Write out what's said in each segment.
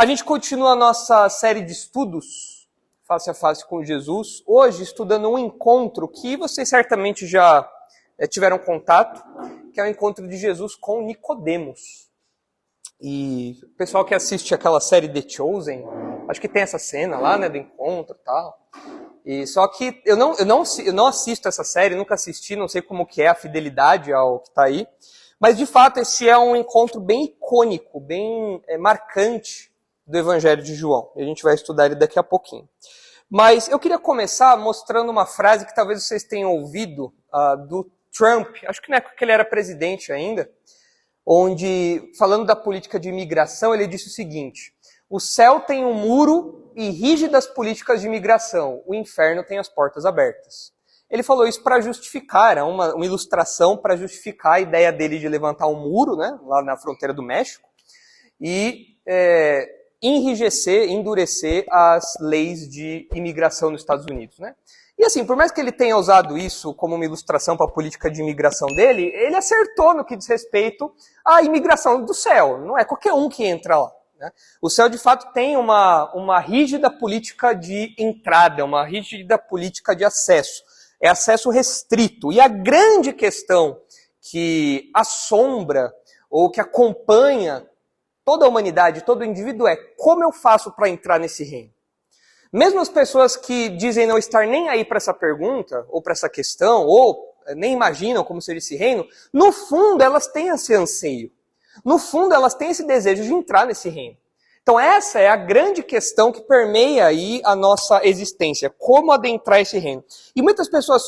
A gente continua a nossa série de estudos, face a face com Jesus, hoje estudando um encontro que vocês certamente já tiveram contato, que é o encontro de Jesus com Nicodemos. E o pessoal que assiste aquela série The Chosen, acho que tem essa cena lá, né, do encontro e tal. E só que eu não assisto essa série, nunca assisti, não sei como que é a fidelidade ao que está aí. Mas, de fato, esse é um encontro bem icônico, bem marcante do Evangelho de João. E a gente vai estudar ele daqui a pouquinho. Mas eu queria começar mostrando uma frase que talvez vocês tenham ouvido do Trump, acho que na época que ele era presidente ainda, onde, falando da política de imigração, ele disse o seguinte: o céu tem um muro e rígidas políticas de imigração, o inferno tem as portas abertas. Ele falou isso para justificar, era uma ilustração para justificar a ideia dele de levantar um muro, né, lá na fronteira do México, e endurecer as leis de imigração nos Estados Unidos, né? E assim, por mais que ele tenha usado isso como uma ilustração para a política de imigração dele, ele acertou no que diz respeito à imigração do céu. Não é qualquer um que entra lá, né? O céu, de fato, tem uma rígida política de entrada, uma rígida política de acesso. É acesso restrito. E a grande questão que assombra ou que acompanha toda a humanidade, todo o indivíduo é: como eu faço para entrar nesse reino? Mesmo as pessoas que dizem não estar nem aí para essa pergunta, ou para essa questão, ou nem imaginam como seria esse reino, no fundo elas têm esse anseio. No fundo elas têm esse desejo de entrar nesse reino. Então essa é a grande questão que permeia aí a nossa existência, como adentrar esse reino. E muitas pessoas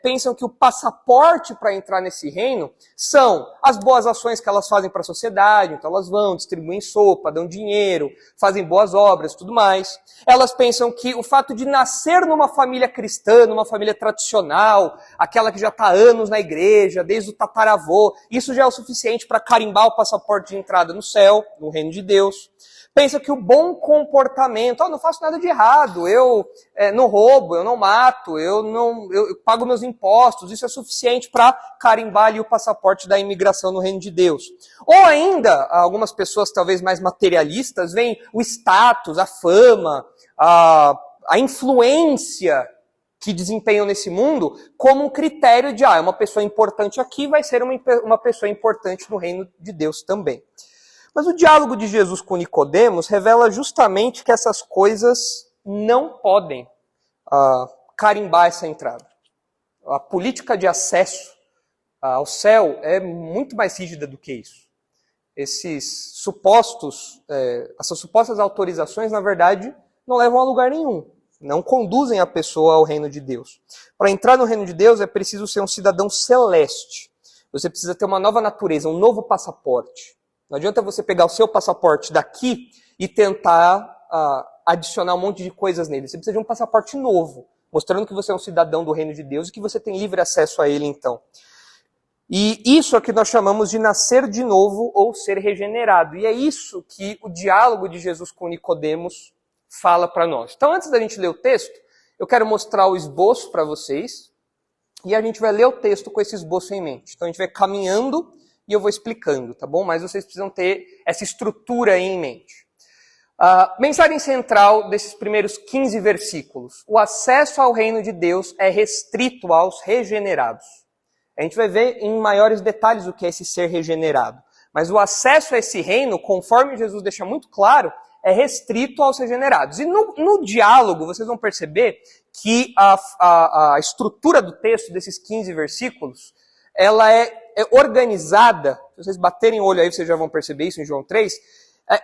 pensam que o passaporte para entrar nesse reino são as boas ações que elas fazem para a sociedade, então elas vão, distribuem sopa, dão dinheiro, fazem boas obras, tudo mais. Elas pensam que o fato de nascer numa família cristã, numa família tradicional, aquela que já está há anos na igreja, desde o tataravô, isso já é o suficiente para carimbar o passaporte de entrada no céu, no reino de Deus. Pensa que o bom comportamento, não faço nada de errado, eu não roubo, eu não mato, eu pago meus impostos, isso é suficiente para carimbar ali o passaporte da imigração no reino de Deus. Ou ainda, algumas pessoas talvez mais materialistas, veem o status, a fama, a influência que desempenham nesse mundo como um critério de, é uma pessoa importante aqui, vai ser uma pessoa importante no reino de Deus também. Mas o diálogo de Jesus com Nicodemos revela justamente que essas coisas não podem carimbar essa entrada. A política de acesso ao céu é muito mais rígida do que isso. Essas supostas autorizações, na verdade, não levam a lugar nenhum. Não conduzem a pessoa ao reino de Deus. Para entrar no reino de Deus é preciso ser um cidadão celeste. Você precisa ter uma nova natureza, um novo passaporte. Não adianta você pegar o seu passaporte daqui e tentar adicionar um monte de coisas nele. Você precisa de um passaporte novo, mostrando que você é um cidadão do reino de Deus e que você tem livre acesso a ele, então. E isso é o que nós chamamos de nascer de novo ou ser regenerado. E é isso que o diálogo de Jesus com Nicodemos fala para nós. Então, antes da gente ler o texto, eu quero mostrar o esboço para vocês e a gente vai ler o texto com esse esboço em mente. Então, a gente vai caminhando e eu vou explicando, tá bom? Mas vocês precisam ter essa estrutura aí em mente. Mensagem central desses primeiros 15 versículos. O acesso ao reino de Deus é restrito aos regenerados. A gente vai ver em maiores detalhes o que é esse ser regenerado. Mas o acesso a esse reino, conforme Jesus deixa muito claro, é restrito aos regenerados. E no diálogo, vocês vão perceber que a estrutura do texto desses 15 versículos, ela é organizada, se vocês baterem o olho aí, vocês já vão perceber isso em João 3,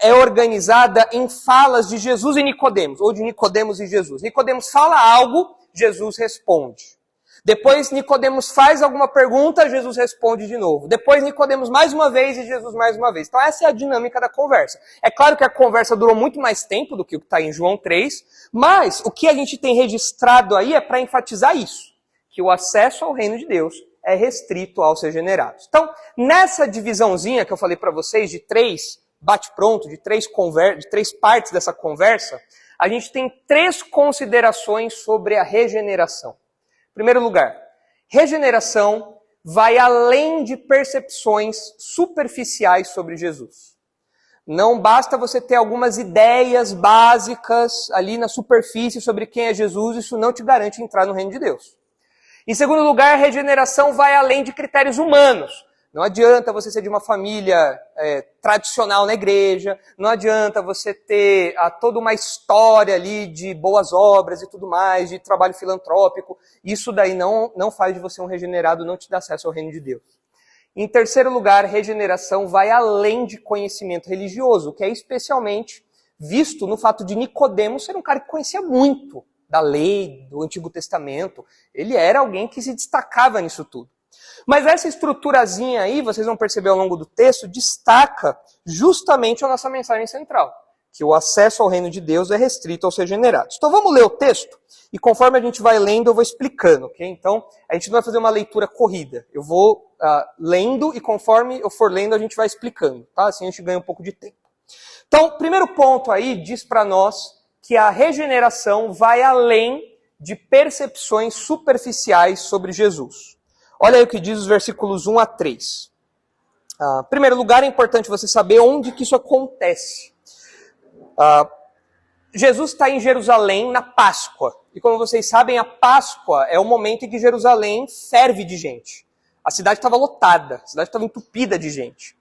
é organizada em falas de Jesus e Nicodemos, ou de Nicodemos e Jesus. Nicodemos fala algo, Jesus responde. Depois Nicodemos faz alguma pergunta, Jesus responde de novo. Depois Nicodemos mais uma vez e Jesus mais uma vez. Então essa é a dinâmica da conversa. É claro que a conversa durou muito mais tempo do que o que está em João 3, mas o que a gente tem registrado aí é para enfatizar isso, que o acesso ao reino de Deus é restrito aos regenerados. Então, nessa divisãozinha que eu falei para vocês, de 3 bate-pronto, de 3 partes dessa conversa, a gente tem 3 considerações sobre a regeneração. Em primeiro lugar, regeneração vai além de percepções superficiais sobre Jesus. Não basta você ter algumas ideias básicas ali na superfície sobre quem é Jesus, isso não te garante entrar no reino de Deus. Em segundo lugar, a regeneração vai além de critérios humanos. Não adianta você ser de uma família tradicional na igreja, não adianta você ter toda uma história ali de boas obras e tudo mais, de trabalho filantrópico. Isso daí não faz de você um regenerado, não te dá acesso ao reino de Deus. Em terceiro lugar, regeneração vai além de conhecimento religioso, que é especialmente visto no fato de Nicodemos ser um cara que conhecia muito da lei, do Antigo Testamento. Ele era alguém que se destacava nisso tudo. Mas essa estruturazinha aí, vocês vão perceber ao longo do texto, destaca justamente a nossa mensagem central, que o acesso ao reino de Deus é restrito aos regenerados. Então vamos ler o texto, e conforme a gente vai lendo, eu vou explicando, ok? Então, a gente não vai fazer uma leitura corrida. Eu vou lendo, e conforme eu for lendo, a gente vai explicando, tá? Assim a gente ganha um pouco de tempo. Então, o primeiro ponto aí diz para nós que a regeneração vai além de percepções superficiais sobre Jesus. Olha aí o que diz os versículos 1 a 3. Em primeiro lugar, é importante você saber onde que isso acontece. Jesus está em Jerusalém na Páscoa. E como vocês sabem, a Páscoa é o momento em que Jerusalém ferve de gente. A cidade estava lotada, a cidade estava entupida de gente.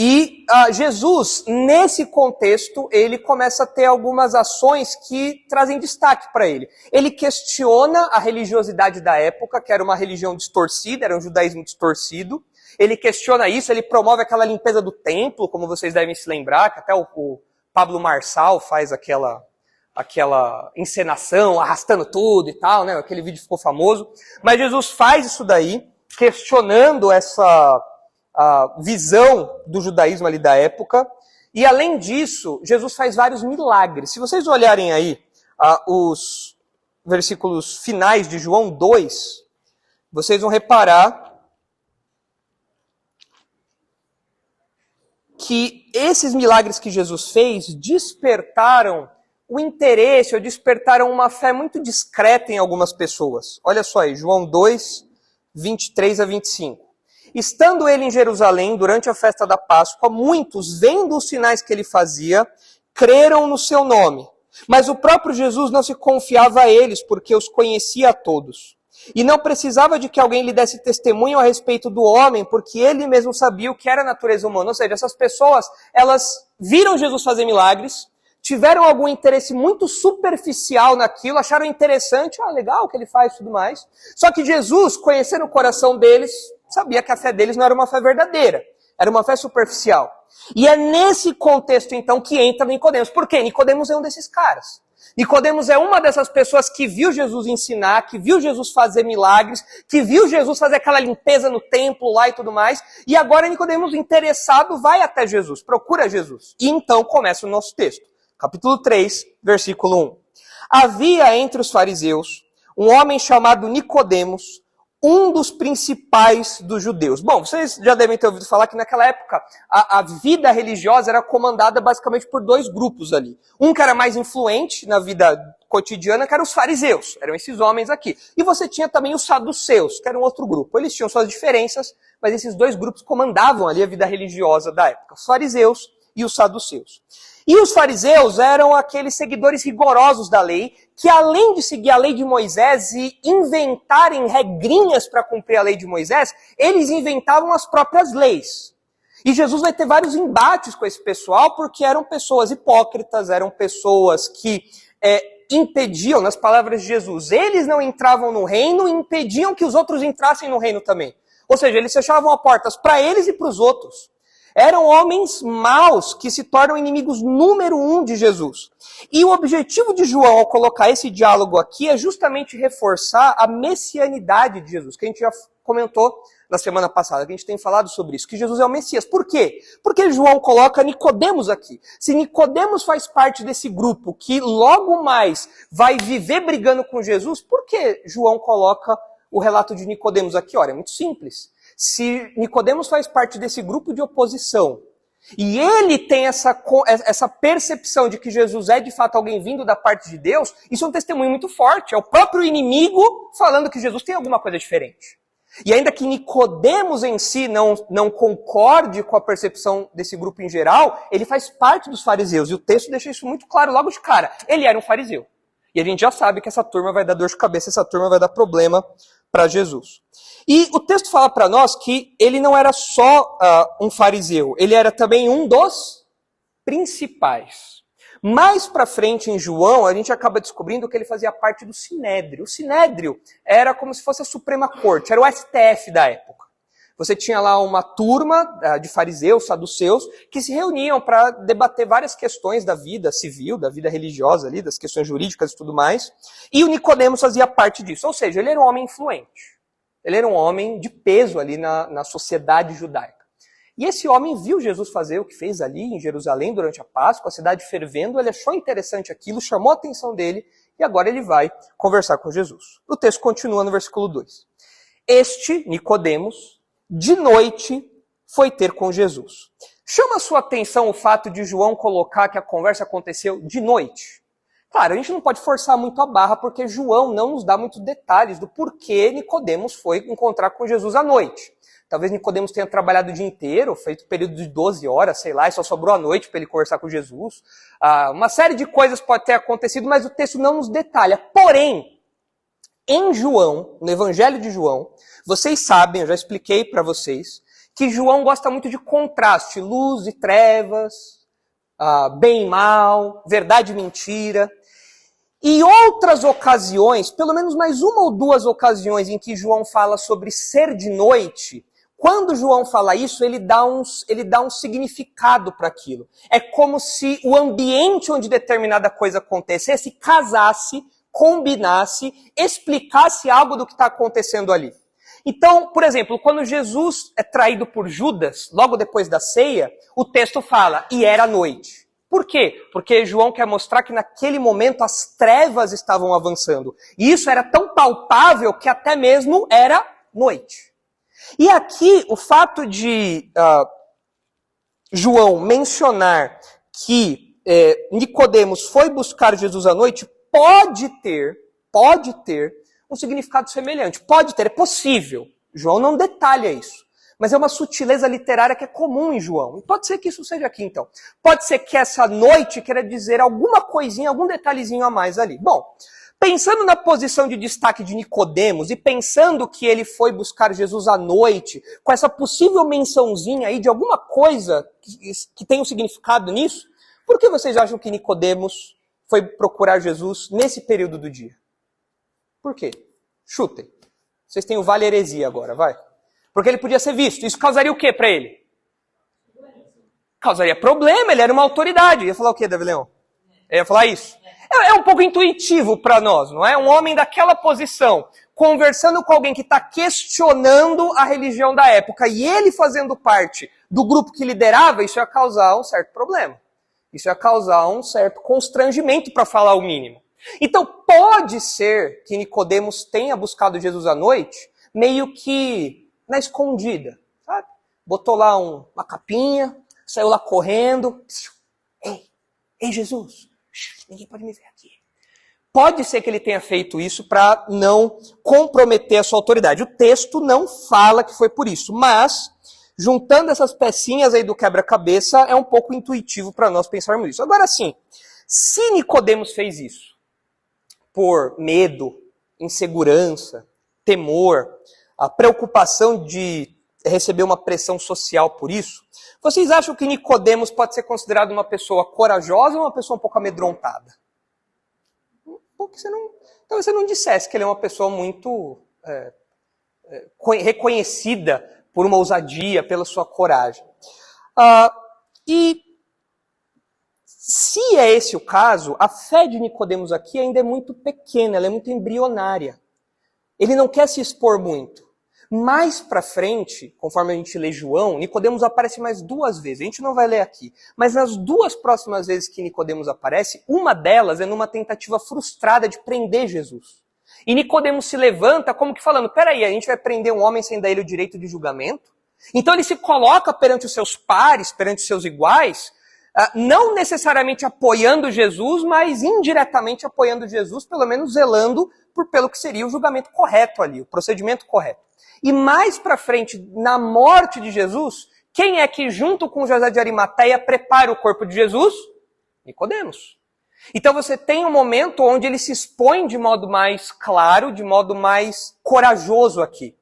E Jesus, nesse contexto, ele começa a ter algumas ações que trazem destaque para ele. Ele questiona a religiosidade da época, que era uma religião distorcida, era um judaísmo distorcido. Ele questiona isso, ele promove aquela limpeza do templo, como vocês devem se lembrar, que até o Pablo Marçal faz aquela encenação, arrastando tudo e tal, né? Aquele vídeo ficou famoso. Mas Jesus faz isso daí, questionando essa visão do judaísmo ali da época. E além disso, Jesus faz vários milagres. Se vocês olharem aí os versículos finais de João 2, vocês vão reparar que esses milagres que Jesus fez despertaram o interesse, ou despertaram uma fé muito discreta em algumas pessoas. Olha só aí, João 2, 23 a 25. Estando ele em Jerusalém durante a festa da Páscoa, muitos, vendo os sinais que ele fazia, creram no seu nome. Mas o próprio Jesus não se confiava a eles, porque os conhecia a todos. E não precisava de que alguém lhe desse testemunho a respeito do homem, porque ele mesmo sabia o que era a natureza humana. Ou seja, essas pessoas, elas viram Jesus fazer milagres, tiveram algum interesse muito superficial naquilo, acharam interessante, legal o que ele faz e tudo mais. Só que Jesus, conhecendo o coração deles, sabia que a fé deles não era uma fé verdadeira, era uma fé superficial. E é nesse contexto, então, que entra Nicodemos. Por quê? Nicodemos é um desses caras. Nicodemos é uma dessas pessoas que viu Jesus ensinar, que viu Jesus fazer milagres, que viu Jesus fazer aquela limpeza no templo lá e tudo mais. E agora Nicodemos, interessado, vai até Jesus, procura Jesus. E então começa o nosso texto. Capítulo 3, versículo 1. Havia entre os fariseus um homem chamado Nicodemos, um dos principais dos judeus. Bom, vocês já devem ter ouvido falar que naquela época a vida religiosa era comandada basicamente por dois grupos ali. Um que era mais influente na vida cotidiana, que eram os fariseus, eram esses homens aqui. E você tinha também os saduceus, que era um outro grupo. Eles tinham suas diferenças, mas esses dois grupos comandavam ali a vida religiosa da época, os fariseus e os saduceus. E os fariseus eram aqueles seguidores rigorosos da lei, que além de seguir a lei de Moisés e inventarem regrinhas para cumprir a lei de Moisés, eles inventavam as próprias leis. E Jesus vai ter vários embates com esse pessoal, porque eram pessoas hipócritas, eram pessoas que impediam, nas palavras de Jesus, eles não entravam no reino e impediam que os outros entrassem no reino também. Ou seja, eles fechavam as portas para eles e para os outros. Eram homens maus que se tornam inimigos número 1 de Jesus. E o objetivo de João ao colocar esse diálogo aqui é justamente reforçar a messianidade de Jesus, que a gente já comentou na semana passada, que a gente tem falado sobre isso, que Jesus é o Messias. Por quê? Porque João coloca Nicodemos aqui. Se Nicodemos faz parte desse grupo que logo mais vai viver brigando com Jesus, por que João coloca o relato de Nicodemos aqui? Olha, é muito simples. Se Nicodemos faz parte desse grupo de oposição, e ele tem essa percepção de que Jesus é de fato alguém vindo da parte de Deus, isso é um testemunho muito forte. É o próprio inimigo falando que Jesus tem alguma coisa diferente. E ainda que Nicodemos em si não concorde com a percepção desse grupo em geral, ele faz parte dos fariseus. E o texto deixa isso muito claro logo de cara. Ele era um fariseu. E a gente já sabe que essa turma vai dar dor de cabeça, essa turma vai dar problema para Jesus. E o texto fala para nós que ele não era só um fariseu, ele era também um dos principais. Mais para frente em João, a gente acaba descobrindo que ele fazia parte do Sinédrio. O Sinédrio era como se fosse a Suprema Corte, era o STF da época. Você tinha lá uma turma de fariseus, saduceus, que se reuniam para debater várias questões da vida civil, da vida religiosa ali, das questões jurídicas e tudo mais. E o Nicodemos fazia parte disso, ou seja, ele era um homem influente. Ele era um homem de peso ali na sociedade judaica. E esse homem viu Jesus fazer o que fez ali em Jerusalém durante a Páscoa, a cidade fervendo, ele achou interessante aquilo, chamou a atenção dele e agora ele vai conversar com Jesus. O texto continua no versículo 2. Este, Nicodemos, de noite foi ter com Jesus. Chama a sua atenção o fato de João colocar que a conversa aconteceu de noite. Claro, a gente não pode forçar muito a barra porque João não nos dá muitos detalhes do porquê Nicodemos foi encontrar com Jesus à noite. Talvez Nicodemos tenha trabalhado o dia inteiro, feito um período de 12 horas, sei lá, e só sobrou a noite para ele conversar com Jesus. Uma série de coisas pode ter acontecido, mas o texto não nos detalha. Porém, em João, no Evangelho de João, vocês sabem, eu já expliquei para vocês, que João gosta muito de contraste, luz e trevas, bem e mal, verdade e mentira. E outras ocasiões, pelo menos mais uma ou duas ocasiões em que João fala sobre ser de noite, quando João fala isso, ele dá um significado para aquilo. É como se o ambiente onde determinada coisa acontecesse casasse, combinasse, explicasse algo do que está acontecendo ali. Então, por exemplo, quando Jesus é traído por Judas, logo depois da ceia, o texto fala, e era noite. Por quê? Porque João quer mostrar que naquele momento as trevas estavam avançando. E isso era tão palpável que até mesmo era noite. E aqui, o fato de João mencionar que Nicodemos foi buscar Jesus à noite, pode ter um significado semelhante. Pode ter, é possível. João não detalha isso. Mas é uma sutileza literária que é comum em João. E pode ser que isso seja aqui, então. Pode ser que essa noite queira dizer alguma coisinha, algum detalhezinho a mais ali. Bom, pensando na posição de destaque de Nicodemos e pensando que ele foi buscar Jesus à noite, com essa possível mençãozinha aí de alguma coisa que tem um significado nisso, por que vocês acham que Nicodemos foi procurar Jesus nesse período do dia? Por quê? Chutem. Vocês têm o Vale Heresia agora, vai. Porque ele podia ser visto. Isso causaria o quê para ele? Causaria problema, ele era uma autoridade. Ia falar o quê, Davi Leão? Ele ia falar isso. É um pouco intuitivo para nós, não é? Um homem daquela posição, conversando com alguém que está questionando a religião da época, e ele fazendo parte do grupo que liderava, isso ia causar um certo problema. Isso ia causar um certo constrangimento, para falar o mínimo. Então, pode ser que Nicodemos tenha buscado Jesus à noite, meio que na escondida, sabe? Botou lá uma capinha, saiu lá correndo. Ei Jesus, ninguém pode me ver aqui. Pode ser que ele tenha feito isso para não comprometer a sua autoridade. O texto não fala que foi por isso, mas juntando essas pecinhas aí do quebra-cabeça, é um pouco intuitivo para nós pensarmos isso. Agora sim, se Nicodemos fez isso por medo, insegurança, temor, a preocupação de receber uma pressão social por isso, vocês acham que Nicodemos pode ser considerado uma pessoa corajosa ou uma pessoa um pouco amedrontada? Porque talvez você não dissesse que ele é uma pessoa muito reconhecida por uma ousadia, pela sua coragem. E se é esse o caso, a fé de Nicodemos aqui ainda é muito pequena, ela é muito embrionária. Ele não quer se expor muito. Mais para frente, conforme a gente lê João, Nicodemos aparece mais duas vezes. A gente não vai ler aqui. Mas nas duas próximas vezes que Nicodemos aparece, uma delas é numa tentativa frustrada de prender Jesus. E Nicodemos se levanta como que falando, peraí, a gente vai prender um homem sem dar ele o direito de julgamento? Então ele se coloca perante os seus pares, perante os seus iguais, não necessariamente apoiando Jesus, mas indiretamente apoiando Jesus, pelo menos zelando pelo que seria o julgamento correto ali, o procedimento correto. E mais para frente, na morte de Jesus, quem é que junto com José de Arimateia prepara o corpo de Jesus? Nicodemos. Então você tem um momento onde ele se expõe de modo mais claro, de modo mais corajoso aqui.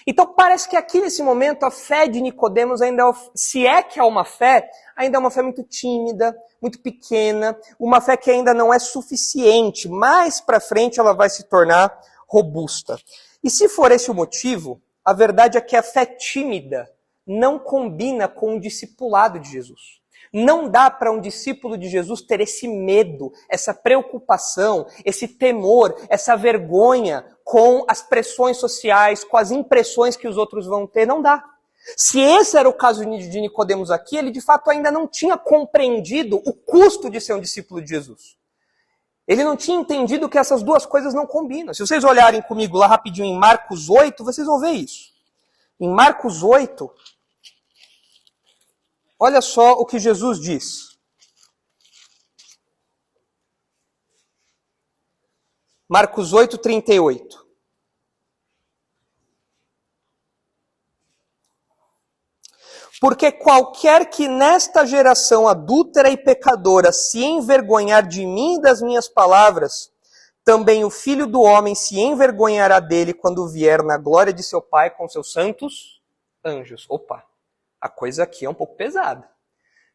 Então parece que aqui nesse momento a fé de Nicodemos ainda, se é que é uma fé, ainda é uma fé muito tímida, muito pequena, uma fé que ainda não é suficiente. Mais para frente ela vai se tornar robusta. E se for esse o motivo, a verdade é que a fé tímida não combina com o discipulado de Jesus. Não dá para um discípulo de Jesus ter esse medo, essa preocupação, esse temor, essa vergonha com as pressões sociais, com as impressões que os outros vão ter. Não dá. Se esse era o caso de Nicodemos aqui, ele de fato ainda não tinha compreendido o custo de ser um discípulo de Jesus. Ele não tinha entendido que essas duas coisas não combinam. Se vocês olharem comigo lá rapidinho em Marcos 8, vocês vão ver isso. Em Marcos 8, olha só o que Jesus diz. Marcos 8, 38. Porque qualquer que nesta geração adúltera e pecadora se envergonhar de mim e das minhas palavras, também o Filho do Homem se envergonhará dele quando vier na glória de seu Pai com seus santos anjos. Opa, a coisa aqui é um pouco pesada.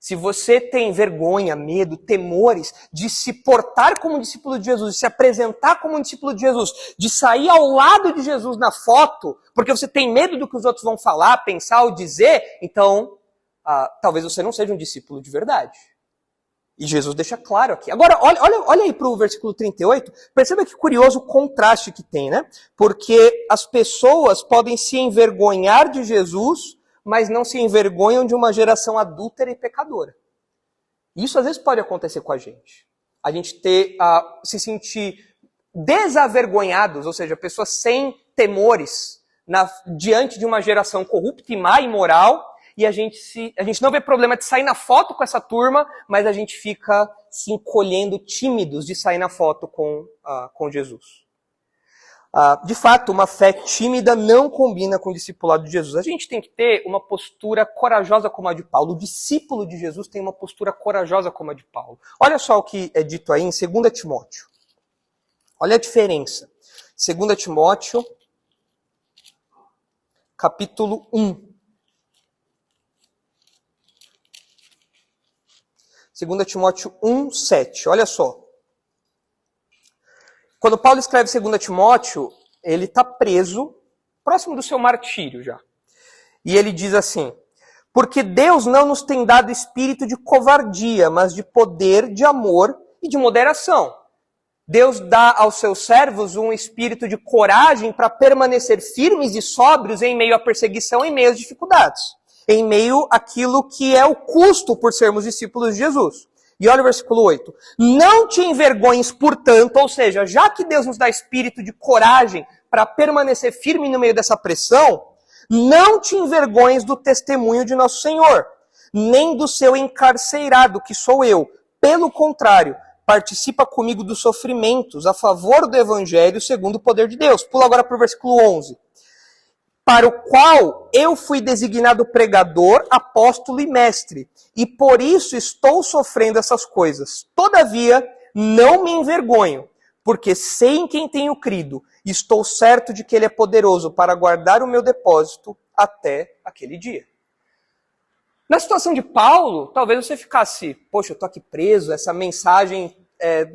Se você tem vergonha, medo, temores de se portar como um discípulo de Jesus, de se apresentar como um discípulo de Jesus, de sair ao lado de Jesus na foto, porque você tem medo do que os outros vão falar, pensar ou dizer, então talvez você não seja um discípulo de verdade. E Jesus deixa claro aqui. Agora, olha aí para o versículo 38, perceba que curioso o contraste que tem, né? Porque as pessoas podem se envergonhar de Jesus, mas não se envergonham de uma geração adúltera e pecadora. Isso às vezes pode acontecer com a gente. A gente se sentir desavergonhados, ou seja, pessoas sem temores diante de uma geração corrupta e má e imoral, e a gente não vê problema de sair na foto com essa turma, mas a gente fica se encolhendo tímidos de sair na foto com Jesus. De fato, uma fé tímida não combina com o discipulado de Jesus. A gente tem que ter uma postura corajosa como a de Paulo. O discípulo de Jesus tem uma postura corajosa como a de Paulo. Olha só o que é dito aí em 2 Timóteo. Olha a diferença. 2 Timóteo, capítulo 1. 2 Timóteo 1, 7. Olha só. Quando Paulo escreve 2 Timóteo, ele está preso, próximo do seu martírio já. E ele diz assim: porque Deus não nos tem dado espírito de covardia, mas de poder, de amor e de moderação. Deus dá aos seus servos um espírito de coragem para permanecer firmes e sóbrios em meio à perseguição, em meio às dificuldades, em meio àquilo que é o custo por sermos discípulos de Jesus. E olha o versículo 8. Não te envergonhes, portanto, ou seja, já que Deus nos dá espírito de coragem para permanecer firme no meio dessa pressão, não te envergonhes do testemunho de nosso Senhor, nem do seu encarcerado, que sou eu. Pelo contrário, participa comigo dos sofrimentos a favor do Evangelho segundo o poder de Deus. Pula agora para o versículo 11. Para o qual eu fui designado pregador, apóstolo e mestre, e por isso estou sofrendo essas coisas. Todavia, não me envergonho, porque sei em quem tenho crido, e estou certo de que ele é poderoso para guardar o meu depósito até aquele dia. Na situação de Paulo, talvez você ficasse, poxa, eu estou aqui preso, essa mensagem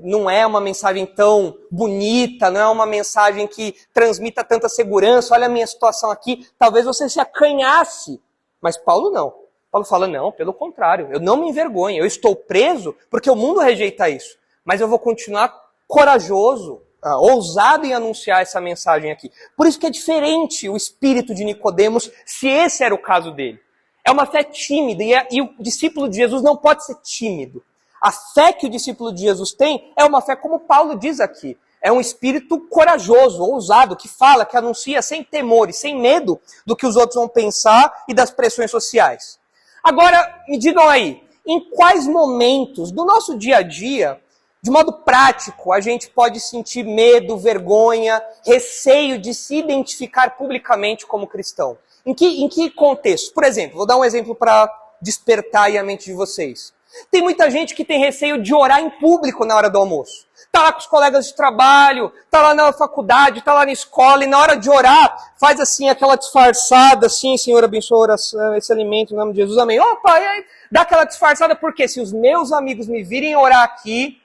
não é uma mensagem tão bonita, não é uma mensagem que transmita tanta segurança, olha a minha situação aqui, talvez você se acanhasse, mas Paulo não. Paulo fala, não, pelo contrário, eu não me envergonho, eu estou preso porque o mundo rejeita isso, mas eu vou continuar corajoso, ousado em anunciar essa mensagem aqui. Por isso que é diferente o espírito de Nicodemos, se esse era o caso dele. É uma fé tímida, e o discípulo de Jesus não pode ser tímido. A fé que o discípulo de Jesus tem é uma fé como Paulo diz aqui. É um espírito corajoso, ousado, que fala, que anuncia sem temor e sem medo do que os outros vão pensar e das pressões sociais. Agora, me digam aí, em quais momentos do nosso dia a dia De modo prático, a gente pode sentir medo, vergonha, receio de se identificar publicamente como cristão. Em que contexto? Por exemplo, vou dar um exemplo para despertar aí a mente de vocês. Tem muita gente que tem receio de orar em público na hora do almoço. Tá lá com os colegas de trabalho, tá lá na faculdade, tá lá na escola, e na hora de orar, faz assim, aquela disfarçada, assim, Senhor, abençoa a oração, esse alimento, em nome de Jesus, amém. Opa, e aí, dá aquela disfarçada, porque se os meus amigos me virem orar aqui,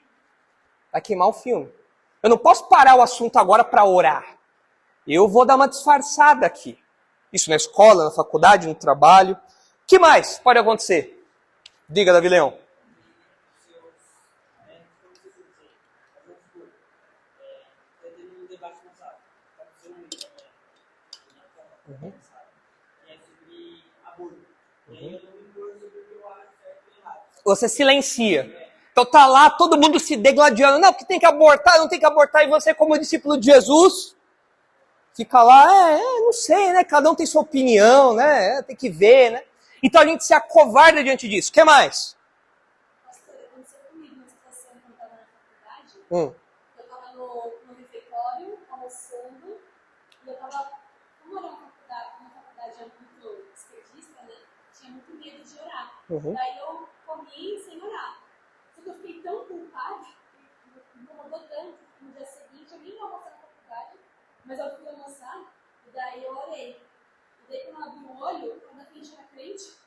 vai queimar o filme. Eu não posso parar o assunto agora para orar. Eu vou dar uma disfarçada aqui. Isso na escola, na faculdade, no trabalho. O que mais pode acontecer? Diga, Davi Leão. Uhum. Você silencia. Então tá lá todo mundo se degladiando. Não, porque tem que abortar, não tem que abortar. E você, como discípulo de Jesus, fica lá, não sei, né? Cada um tem sua opinião, né? Tem que ver, né? Então a gente se acovarda diante disso. O que mais? Pastor, aconteceu comigo uma situação quando eu estava na faculdade. Eu estava no refeitório, almoçando, e eu estava, como era uma faculdade muito esquerdista, né? Tinha muito medo de orar. Daí eu comi sem orar. Só que eu fiquei tão culpada, me incomodou tanto, que no dia seguinte eu nem ia almoçar na faculdade, mas eu fui almoçar, e daí eu orei. E daí quando eu abri o olho, quando a frente era crente,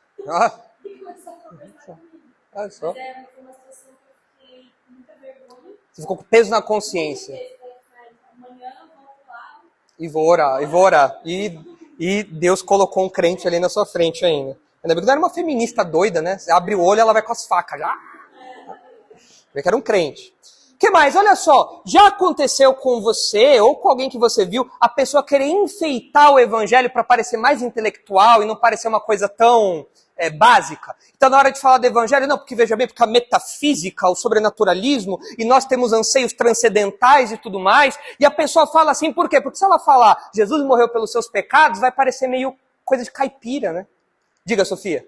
e começou a conversar comigo. Mas foi uma situação que eu fiquei com muita vergonha. Você ficou com peso na consciência. Amanhã eu volto lá. E vou orar. E Deus colocou um crente ali na sua frente ainda. Ainda bem que não era uma feminista doida, né? Você abre o olho e ela vai com as facas já. Vê que era um crente. O que mais? Olha só, já aconteceu com você ou com alguém que você viu a pessoa querer enfeitar o evangelho para parecer mais intelectual e não parecer uma coisa tão básica? Então, na hora de falar do evangelho, não, porque veja bem, porque a metafísica, o sobrenaturalismo, e nós temos anseios transcendentais e tudo mais, e a pessoa fala assim, por quê? Porque se ela falar Jesus morreu pelos seus pecados, vai parecer meio coisa de caipira, né? Diga, Sofia.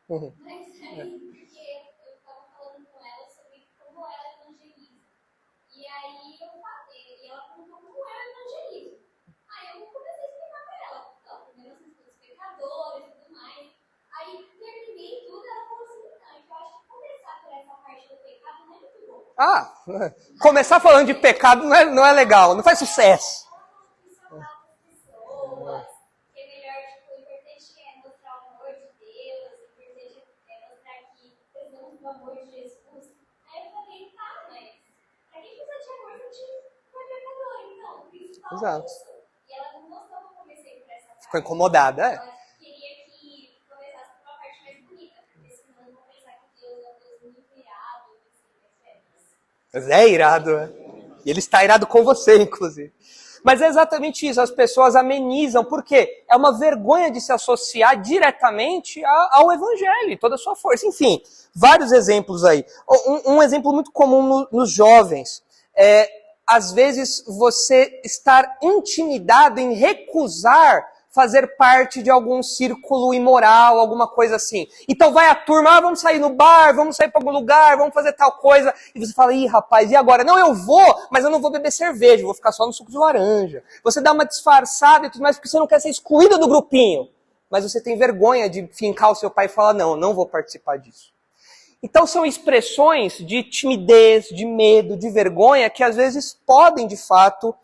Uhum. Mas aí, porque eu estava falando com ela sobre como ela evangeliza. E aí eu falei, e ela perguntou como eu evangelizo. Aí eu comecei a explicar para ela, primeiro nós somos todos pecadores e tudo mais. Aí terminei tudo, ela falou assim, não, eu acho que começar por essa parte do pecado não é muito bom. Começar falando de pecado não é legal, não faz sucesso. Exato. E ela não gostou que eu comecei por essa parte. Ficou incomodada, Ela queria que começasse por uma parte mais bonita, porque senão eu vou pensar que Deus é um Deus muito irado, Mas é irado, né? E ele está irado com você, inclusive. Mas é exatamente isso, as pessoas amenizam, porque é uma vergonha de se associar diretamente ao evangelho, toda a sua força. Enfim, vários exemplos aí. Um exemplo muito comum nos jovens às vezes, você estar intimidado em recusar fazer parte de algum círculo imoral, alguma coisa assim. Então vai a turma, vamos sair no bar, vamos sair para algum lugar, vamos fazer tal coisa. E você fala, rapaz, e agora? Não, eu vou, mas eu não vou beber cerveja, vou ficar só no suco de laranja. Você dá uma disfarçada e tudo mais, porque você não quer ser excluído do grupinho. Mas você tem vergonha de fincar o seu pai e falar, não vou participar disso. Então são expressões de timidez, de medo, de vergonha que às vezes podem, de fato,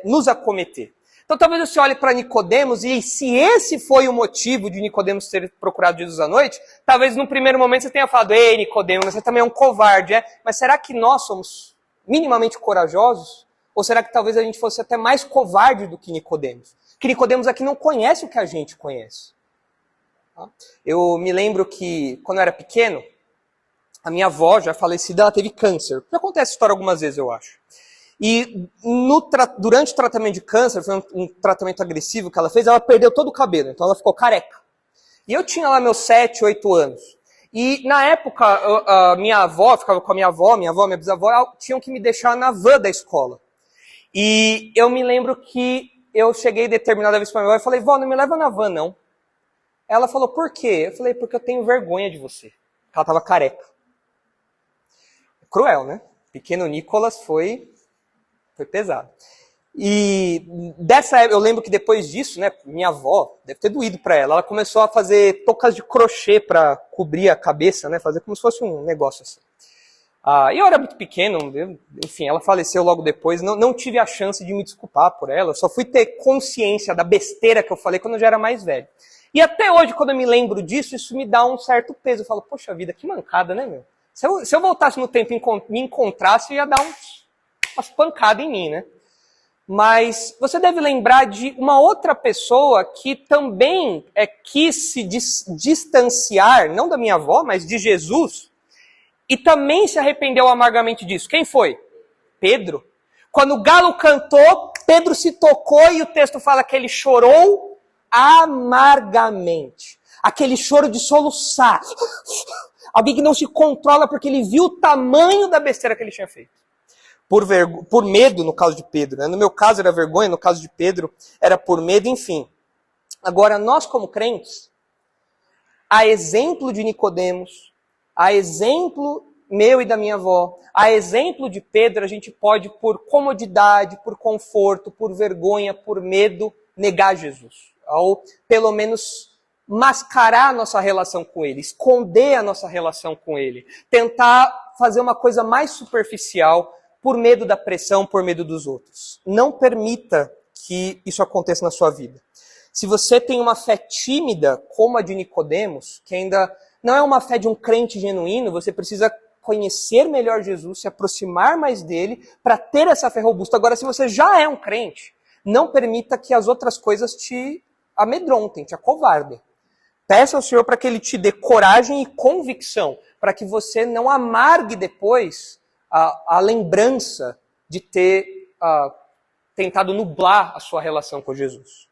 nos acometer. Então talvez você olhe para Nicodemos e se esse foi o motivo de Nicodemos ter procurado Jesus à noite, talvez no primeiro momento você tenha falado, ei Nicodemos, você também é um covarde, Mas será que nós somos minimamente corajosos? Ou será que talvez a gente fosse até mais covarde do que Nicodemos? Que Nicodemos aqui não conhece o que a gente conhece. Eu me lembro que quando eu era pequeno, a minha avó, já falecida, ela teve câncer. Já contei essa história algumas vezes, eu acho. E durante o tratamento de câncer, foi um tratamento agressivo que ela fez, ela perdeu todo o cabelo, então ela ficou careca. E eu tinha lá meus 7, 8 anos. E na época, a minha avó, ficava com a minha avó, minha bisavó, tinham que me deixar na van da escola. E eu me lembro que eu cheguei determinada vez para minha avó e falei, vó, não me leva na van, não. Ela falou, por quê? Eu falei, porque eu tenho vergonha de você. Ela estava careca. Cruel, né? Pequeno Nicolas foi pesado. E dessa época, eu lembro que depois disso, né, minha avó, deve ter doído para ela, ela começou a fazer toucas de crochê para cobrir a cabeça, né, fazer como se fosse um negócio assim. E eu era muito pequeno, enfim, ela faleceu logo depois, não tive a chance de me desculpar por ela, só fui ter consciência da besteira que eu falei quando eu já era mais velho. E até hoje, quando eu me lembro disso, isso me dá um certo peso. Eu falo, poxa vida, que mancada, né, meu? Se eu voltasse no tempo e me encontrasse, ia dar umas pancadas em mim, né? Mas você deve lembrar de uma outra pessoa que também quis se distanciar, não da minha avó, mas de Jesus, e também se arrependeu amargamente disso. Quem foi? Pedro. Quando o galo cantou, Pedro se tocou e o texto fala que ele chorou amargamente. Aquele choro de soluçar. Alguém que não se controla porque ele viu o tamanho da besteira que ele tinha feito. Por medo, no caso de Pedro. Né? No meu caso era vergonha, no caso de Pedro era por medo, enfim. Agora, nós como crentes, a exemplo de Nicodemos, a exemplo meu e da minha avó, a exemplo de Pedro, a gente pode, por comodidade, por conforto, por vergonha, por medo, negar Jesus. Ou, pelo menos, mascarar a nossa relação com ele, esconder a nossa relação com ele, tentar fazer uma coisa mais superficial por medo da pressão, por medo dos outros. Não permita que isso aconteça na sua vida. Se você tem uma fé tímida, como a de Nicodemos, que ainda não é uma fé de um crente genuíno, você precisa conhecer melhor Jesus, se aproximar mais dele, para ter essa fé robusta. Agora, se você já é um crente, não permita que as outras coisas te amedrontem, te acovardem. Peça ao Senhor para que Ele te dê coragem e convicção, para que você não amargue depois a lembrança de ter tentado nublar a sua relação com Jesus.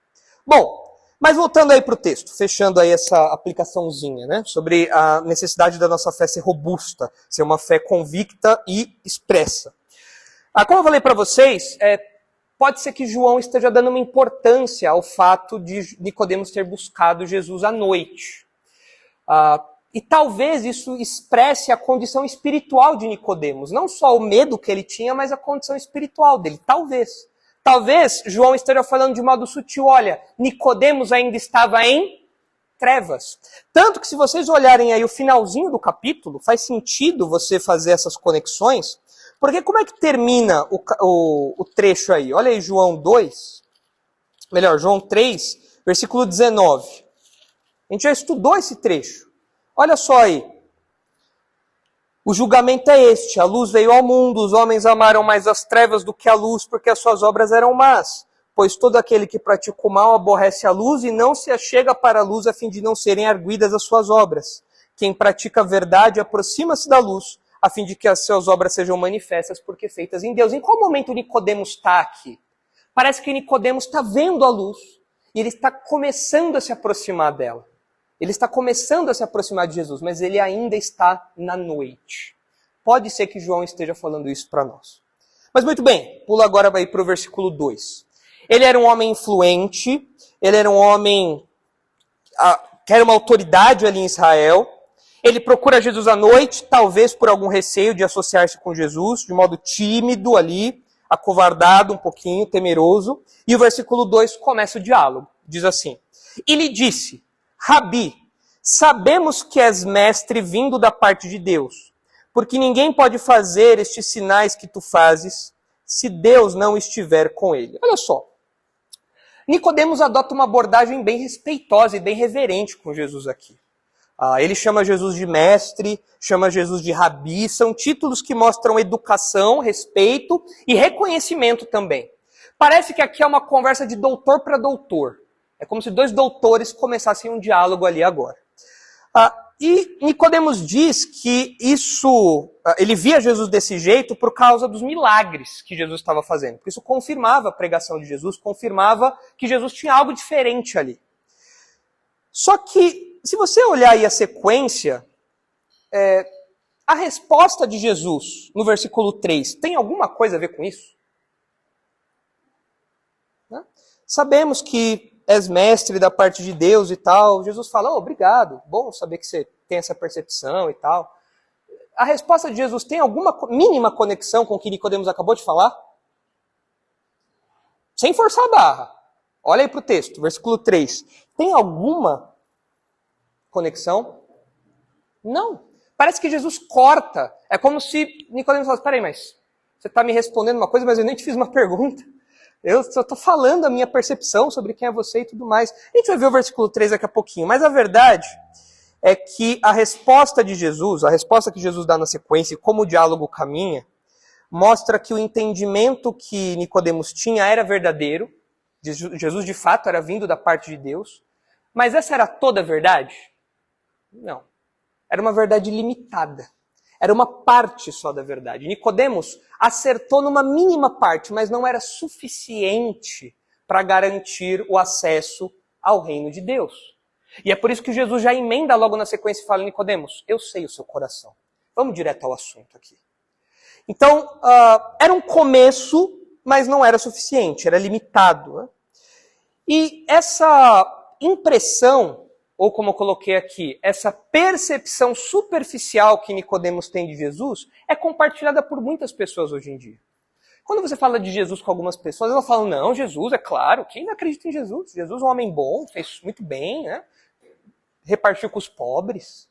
Bom, mas voltando aí para o texto, fechando aí essa aplicaçãozinha, né, sobre a necessidade da nossa fé ser robusta, ser uma fé convicta e expressa. Como eu falei para vocês, pode ser que João esteja dando uma importância ao fato de Nicodemos ter buscado Jesus à noite. E talvez isso expresse a condição espiritual de Nicodemos. Não só o medo que ele tinha, mas a condição espiritual dele. Talvez. Talvez João esteja falando de modo sutil. Olha, Nicodemos ainda estava em trevas. Tanto que se vocês olharem aí o finalzinho do capítulo, faz sentido você fazer essas conexões. Porque como é que termina o trecho aí? Olha aí João 3, versículo 19. A gente já estudou esse trecho. Olha só aí. O julgamento é este: a luz veio ao mundo, os homens amaram mais as trevas do que a luz, porque as suas obras eram más. Pois todo aquele que pratica o mal aborrece a luz e não se achega para a luz a fim de não serem arguidas as suas obras. Quem pratica a verdade aproxima-se da luz, a fim de que as suas obras sejam manifestas porque feitas em Deus. Em qual momento Nicodemos está aqui? Parece que Nicodemos está vendo a luz e ele está começando a se aproximar dela. Ele está começando a se aproximar de Jesus, mas ele ainda está na noite. Pode ser que João esteja falando isso para nós. Mas muito bem, pula agora para o versículo 2. Ele era um homem influente, ele era um homem que era uma autoridade ali em Israel. Ele procura Jesus à noite, talvez por algum receio de associar-se com Jesus, de modo tímido ali, acovardado um pouquinho, temeroso. E o versículo 2 começa o diálogo. Diz assim: E lhe disse: Rabi, sabemos que és mestre vindo da parte de Deus, porque ninguém pode fazer estes sinais que tu fazes se Deus não estiver com ele. Olha só. Nicodemos adota uma abordagem bem respeitosa e bem reverente com Jesus aqui. Ele chama Jesus de mestre, chama Jesus de rabi, são títulos que mostram educação, respeito e reconhecimento também. Parece que aqui é uma conversa de doutor para doutor. É como se dois doutores começassem um diálogo ali agora. E Nicodemos diz que ele via Jesus desse jeito por causa dos milagres que Jesus estava fazendo. Porque isso confirmava a pregação de Jesus, confirmava que Jesus tinha algo diferente ali. Só que, se você olhar aí a sequência, a resposta de Jesus no versículo 3 tem alguma coisa a ver com isso? Né? Sabemos que és mestre da parte de Deus e tal. Jesus fala, obrigado, bom saber que você tem essa percepção e tal. A resposta de Jesus tem alguma mínima conexão com o que Nicodemos acabou de falar? Sem forçar a barra. Olha aí para o texto, versículo 3. Tem alguma conexão? Não. Parece que Jesus corta. É como se Nicodemos falasse, peraí, mas você está me respondendo uma coisa, mas eu nem te fiz uma pergunta. Eu só estou falando a minha percepção sobre quem é você e tudo mais. A gente vai ver o versículo 3 daqui a pouquinho. Mas a verdade é que a resposta de Jesus, a resposta que Jesus dá na sequência, e como o diálogo caminha, mostra que o entendimento que Nicodemos tinha era verdadeiro. Jesus, de fato, era vindo da parte de Deus. Mas essa era toda a verdade? Não. Era uma verdade limitada. Era uma parte só da verdade. Nicodemos acertou numa mínima parte, mas não era suficiente para garantir o acesso ao reino de Deus. E é por isso que Jesus já emenda logo na sequência e fala, Nicodemos, eu sei o seu coração. Vamos direto ao assunto aqui. Então, era um começo, mas não era suficiente, era limitado. Né? E essa impressão, ou como eu coloquei aqui, essa percepção superficial que Nicodemos tem de Jesus, é compartilhada por muitas pessoas hoje em dia. Quando você fala de Jesus com algumas pessoas, elas falam, não, Jesus, é claro, quem não acredita em Jesus? Jesus é um homem bom, fez muito bem, né? Repartiu com os pobres.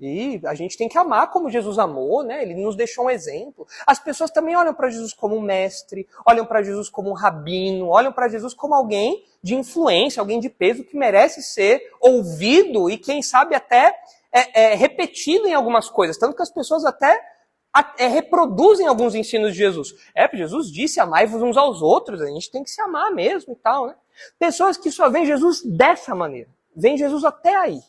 E a gente tem que amar como Jesus amou, né? Ele nos deixou um exemplo. As pessoas também olham para Jesus como um mestre, olham para Jesus como um rabino, olham para Jesus como alguém de influência, alguém de peso que merece ser ouvido e, quem sabe, até repetido em algumas coisas. Tanto que as pessoas até reproduzem alguns ensinos de Jesus. Jesus disse, amai-vos uns aos outros, a gente tem que se amar mesmo e tal, né? Pessoas que só veem Jesus dessa maneira. Veem Jesus até aí.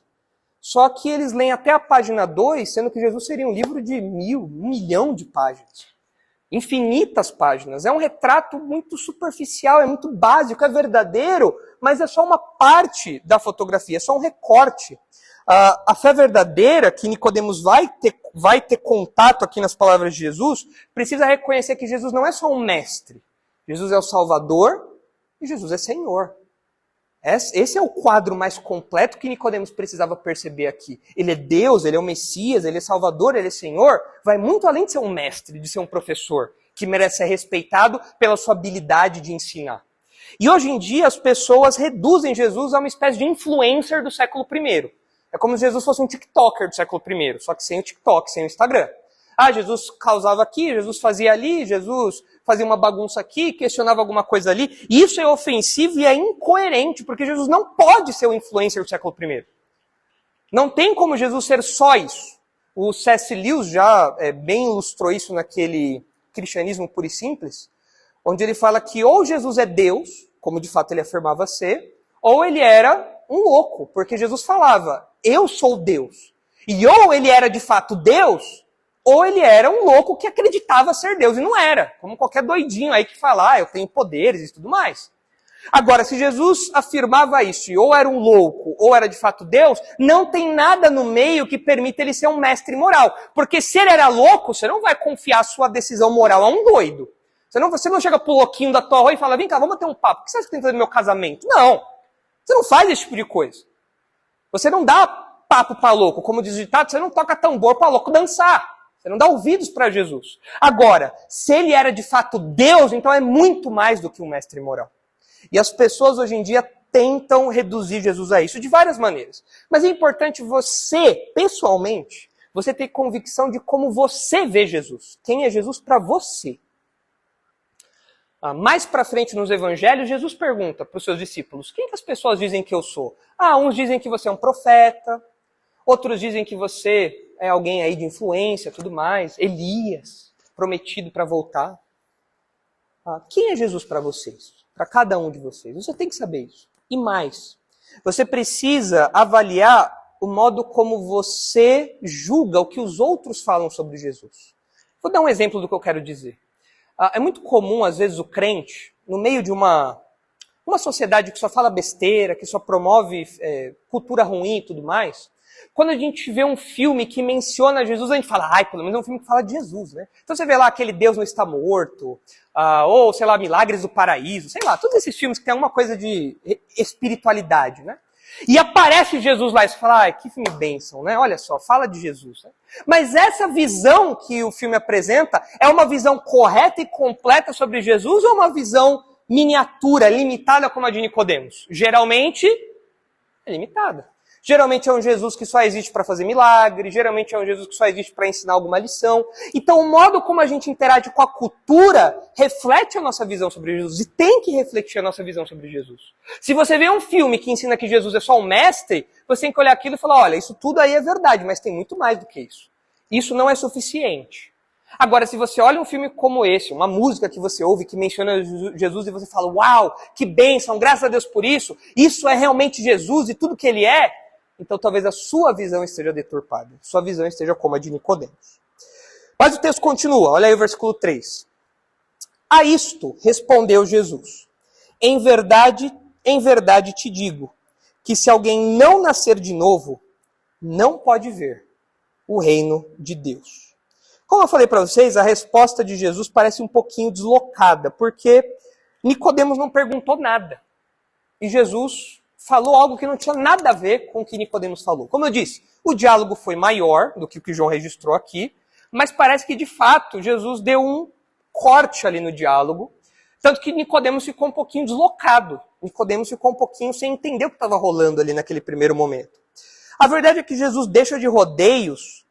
Só que eles leem até a página 2, sendo que Jesus seria um livro de 1 milhão de páginas. Infinitas páginas. É um retrato muito superficial, é muito básico, é verdadeiro, mas é só uma parte da fotografia, é só um recorte. A fé verdadeira, que Nicodemos vai ter contato aqui nas palavras de Jesus, precisa reconhecer que Jesus não é só um mestre. Jesus é o Salvador e Jesus é Senhor. Esse é o quadro mais completo que Nicodemos precisava perceber aqui. Ele é Deus, ele é o Messias, ele é Salvador, ele é Senhor. Vai muito além de ser um mestre, de ser um professor, que merece ser respeitado pela sua habilidade de ensinar. E hoje em dia as pessoas reduzem Jesus a uma espécie de influencer do século I. É como se Jesus fosse um TikToker do século I, só que sem o TikTok, sem o Instagram. Jesus causava aqui, Jesus fazia ali, Jesus fazia uma bagunça aqui, questionava alguma coisa ali. Isso é ofensivo e é incoerente, porque Jesus não pode ser o influencer do século I. Não tem como Jesus ser só isso. O C.S. Lewis já bem ilustrou isso naquele Cristianismo Puro e Simples, onde ele fala que ou Jesus é Deus, como de fato ele afirmava ser, ou ele era um louco, porque Jesus falava, eu sou Deus. E ou ele era de fato Deus, ou ele era um louco que acreditava ser Deus, e não era. Como qualquer doidinho aí que fala, eu tenho poderes e tudo mais. Agora, se Jesus afirmava isso, e ou era um louco, ou era de fato Deus, não tem nada no meio que permita ele ser um mestre moral. Porque se ele era louco, você não vai confiar a sua decisão moral a um doido. Você não chega pro louquinho da tua rua e fala, vem cá, vamos ter um papo. O que você acha que tem que fazer no meu casamento? Não. Você não faz esse tipo de coisa. Você não dá papo para louco. Como diz o ditado, você não toca tambor para louco dançar. Você não dá ouvidos para Jesus. Agora, se ele era de fato Deus, então é muito mais do que um mestre moral. E as pessoas hoje em dia tentam reduzir Jesus a isso de várias maneiras. Mas é importante você, pessoalmente, você ter convicção de como você vê Jesus. Quem é Jesus para você? Mais para frente nos evangelhos, Jesus pergunta para os seus discípulos, quem que as pessoas dizem que eu sou? Uns dizem que você é um profeta, outros dizem que você é alguém aí de influência, tudo mais. Elias, prometido para voltar. Quem é Jesus para vocês? Para cada um de vocês. Você tem que saber isso. E mais, você precisa avaliar o modo como você julga o que os outros falam sobre Jesus. Vou dar um exemplo do que eu quero dizer. É muito comum, às vezes, o crente, no meio de uma sociedade que só fala besteira, que só promove cultura ruim e tudo mais, Quando a gente vê um filme que menciona Jesus, a gente fala, ai, pelo menos é um filme que fala de Jesus, né? Então você vê lá aquele Deus não está morto, ou, sei lá, Milagres do Paraíso, sei lá, todos esses filmes que tem alguma coisa de espiritualidade, né? E aparece Jesus lá e você fala, ai, que filme bênção, né? Olha só, fala de Jesus, né? Mas essa visão que o filme apresenta é uma visão correta e completa sobre Jesus ou uma visão miniatura, limitada como a de Nicodemos? Geralmente é limitada. Geralmente é um Jesus que só existe para fazer milagre, geralmente é um Jesus que só existe para ensinar alguma lição. Então o modo como a gente interage com a cultura reflete a nossa visão sobre Jesus e tem que refletir a nossa visão sobre Jesus. Se você vê um filme que ensina que Jesus é só um mestre, você tem que olhar aquilo e falar, olha, isso tudo aí é verdade, mas tem muito mais do que isso. Isso não é suficiente. Agora, se você olha um filme como esse, uma música que você ouve que menciona Jesus e você fala, uau, que bênção, graças a Deus por isso é realmente Jesus e tudo que ele é, então talvez a sua visão esteja deturpada. Sua visão esteja como a de Nicodemos. Mas o texto continua, olha aí o versículo 3. A isto respondeu Jesus, em verdade te digo, que se alguém não nascer de novo, não pode ver o reino de Deus. Como eu falei para vocês, a resposta de Jesus parece um pouquinho deslocada, porque Nicodemos não perguntou nada. E Jesus falou algo que não tinha nada a ver com o que Nicodemos falou. Como eu disse, o diálogo foi maior do que o que João registrou aqui, mas parece que, de fato, Jesus deu um corte ali no diálogo, tanto que Nicodemos ficou um pouquinho deslocado. Nicodemos ficou um pouquinho sem entender o que estava rolando ali naquele primeiro momento. A verdade é que Jesus deixa de rodeios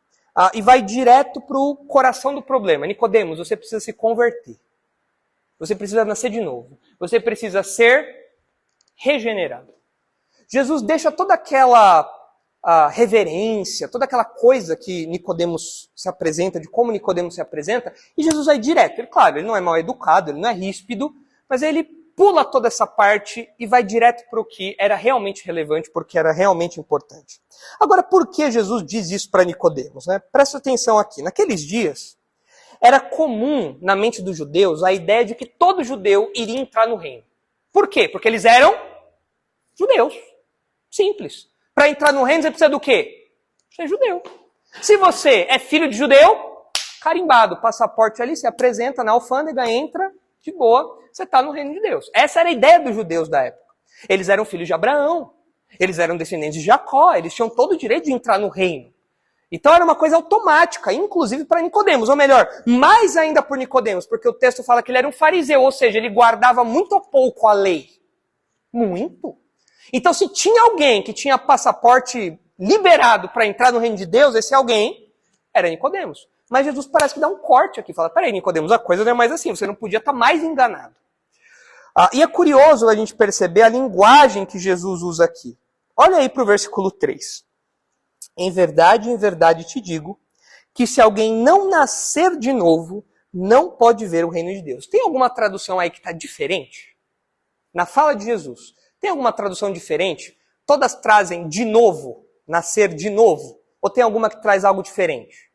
e vai direto para o coração do problema. Nicodemos, você precisa se converter. Você precisa nascer de novo. Você precisa ser regenerado. Jesus deixa toda aquela reverência, toda aquela coisa que Nicodemos se apresenta, de como Nicodemos se apresenta, e Jesus vai direto. Ele, claro, ele não é mal educado, ele não é ríspido, mas ele pula toda essa parte e vai direto para o que era realmente relevante, porque era realmente importante. Agora, por que Jesus diz isso para Nicodemos, né? Presta atenção aqui. Naqueles dias, era comum na mente dos judeus a ideia de que todo judeu iria entrar no reino. Por quê? Porque eles eram judeus. Simples. Para entrar no reino, você precisa do quê? Ser judeu. Se você é filho de judeu, carimbado, passaporte ali, se apresenta na alfândega, entra, de boa, você está no reino de Deus. Essa era a ideia dos judeus da época. Eles eram filhos de Abraão, eles eram descendentes de Jacó, eles tinham todo o direito de entrar no reino. Então era uma coisa automática, inclusive para Nicodemos, ou melhor, mais ainda por Nicodemos, porque o texto fala que ele era um fariseu, ou seja, ele guardava muito pouco a lei. Muito. Então, se tinha alguém que tinha passaporte liberado para entrar no reino de Deus, esse alguém era Nicodemos. Mas Jesus parece que dá um corte aqui. Fala, peraí, Nicodemos, a coisa não é mais assim. Você não podia estar mais enganado. E é curioso a gente perceber a linguagem que Jesus usa aqui. Olha aí para o versículo 3. Em verdade te digo, que se alguém não nascer de novo, não pode ver o reino de Deus. Tem alguma tradução aí que está diferente? Na fala de Jesus. Tem alguma tradução diferente? Todas trazem de novo, nascer de novo? Ou tem alguma que traz algo diferente?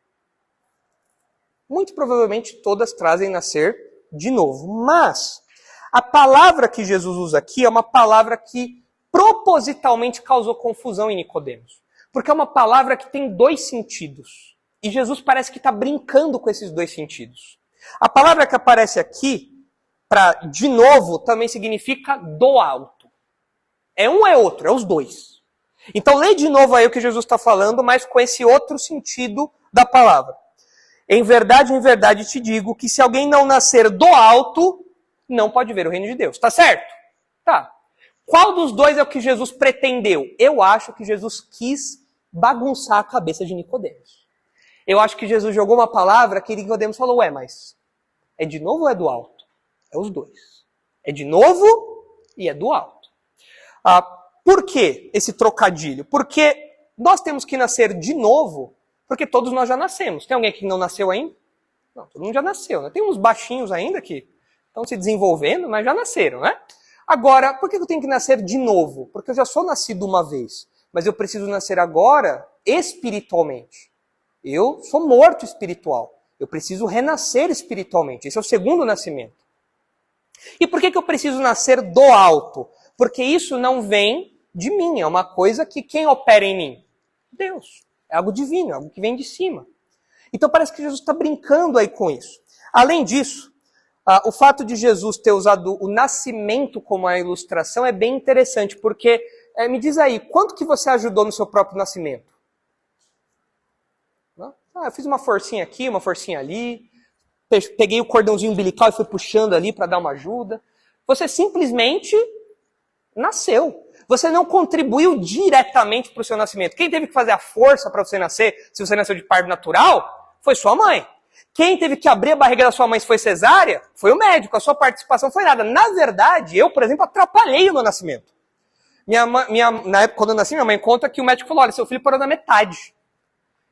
Muito provavelmente todas trazem nascer de novo. Mas a palavra que Jesus usa aqui é uma palavra que propositalmente causou confusão em Nicodemos. Porque é uma palavra que tem dois sentidos. E Jesus parece que está brincando com esses dois sentidos. A palavra que aparece aqui, para de novo, também significa do alto. É um ou é outro, é os dois. Então lê de novo aí o que Jesus está falando, mas com esse outro sentido da palavra. Em verdade te digo que se alguém não nascer do alto, não pode ver o reino de Deus. Tá certo? Tá. Qual dos dois é o que Jesus pretendeu? Eu acho que Jesus quis bagunçar a cabeça de Nicodemos. Eu acho que Jesus jogou uma palavra que Nicodemos falou, ué, mas é de novo ou é do alto? É os dois. É de novo e é do alto. Por que esse trocadilho? Porque nós temos que nascer de novo, porque todos nós já nascemos. Tem alguém que não nasceu ainda? Não, todo mundo já nasceu, né? Tem uns baixinhos ainda que estão se desenvolvendo, mas já nasceram, né? Agora, por que eu tenho que nascer de novo? Porque eu já sou nascido uma vez, mas eu preciso nascer agora espiritualmente. Eu sou morto espiritual. Eu preciso renascer espiritualmente. Esse é o segundo nascimento. E por que eu preciso nascer do alto? Porque isso não vem de mim, é uma coisa que quem opera em mim? Deus. É algo divino, é algo que vem de cima. Então parece que Jesus está brincando aí com isso. Além disso, o fato de Jesus ter usado o nascimento como a ilustração é bem interessante, porque, me diz aí, quanto que você ajudou no seu próprio nascimento? Eu fiz uma forcinha aqui, uma forcinha ali, peguei o cordãozinho umbilical e fui puxando ali para dar uma ajuda. Você simplesmente nasceu. Você não contribuiu diretamente para o seu nascimento. Quem teve que fazer a força para você nascer, se você nasceu de parto natural, foi sua mãe. Quem teve que abrir a barriga da sua mãe se foi cesárea, foi o médico. A sua participação foi nada. Na verdade, eu, por exemplo, atrapalhei o meu nascimento. Na época, quando eu nasci, minha mãe conta que o médico falou, olha, seu filho parou na metade.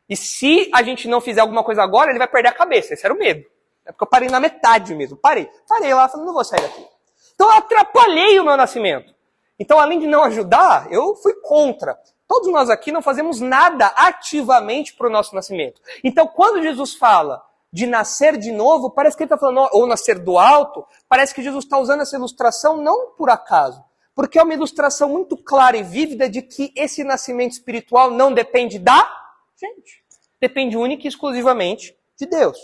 E se a gente não fizer alguma coisa agora, ele vai perder a cabeça. Esse era o medo. É porque eu parei na metade mesmo. Parei lá, falando, não vou sair daqui. Então eu atrapalhei o meu nascimento. Então, além de não ajudar, eu fui contra. Todos nós aqui não fazemos nada ativamente para o nosso nascimento. Então, quando Jesus fala de nascer de novo, parece que ele está falando, ou nascer do alto, parece que Jesus está usando essa ilustração não por acaso. Porque é uma ilustração muito clara e vívida de que esse nascimento espiritual não depende da gente. Depende única e exclusivamente de Deus.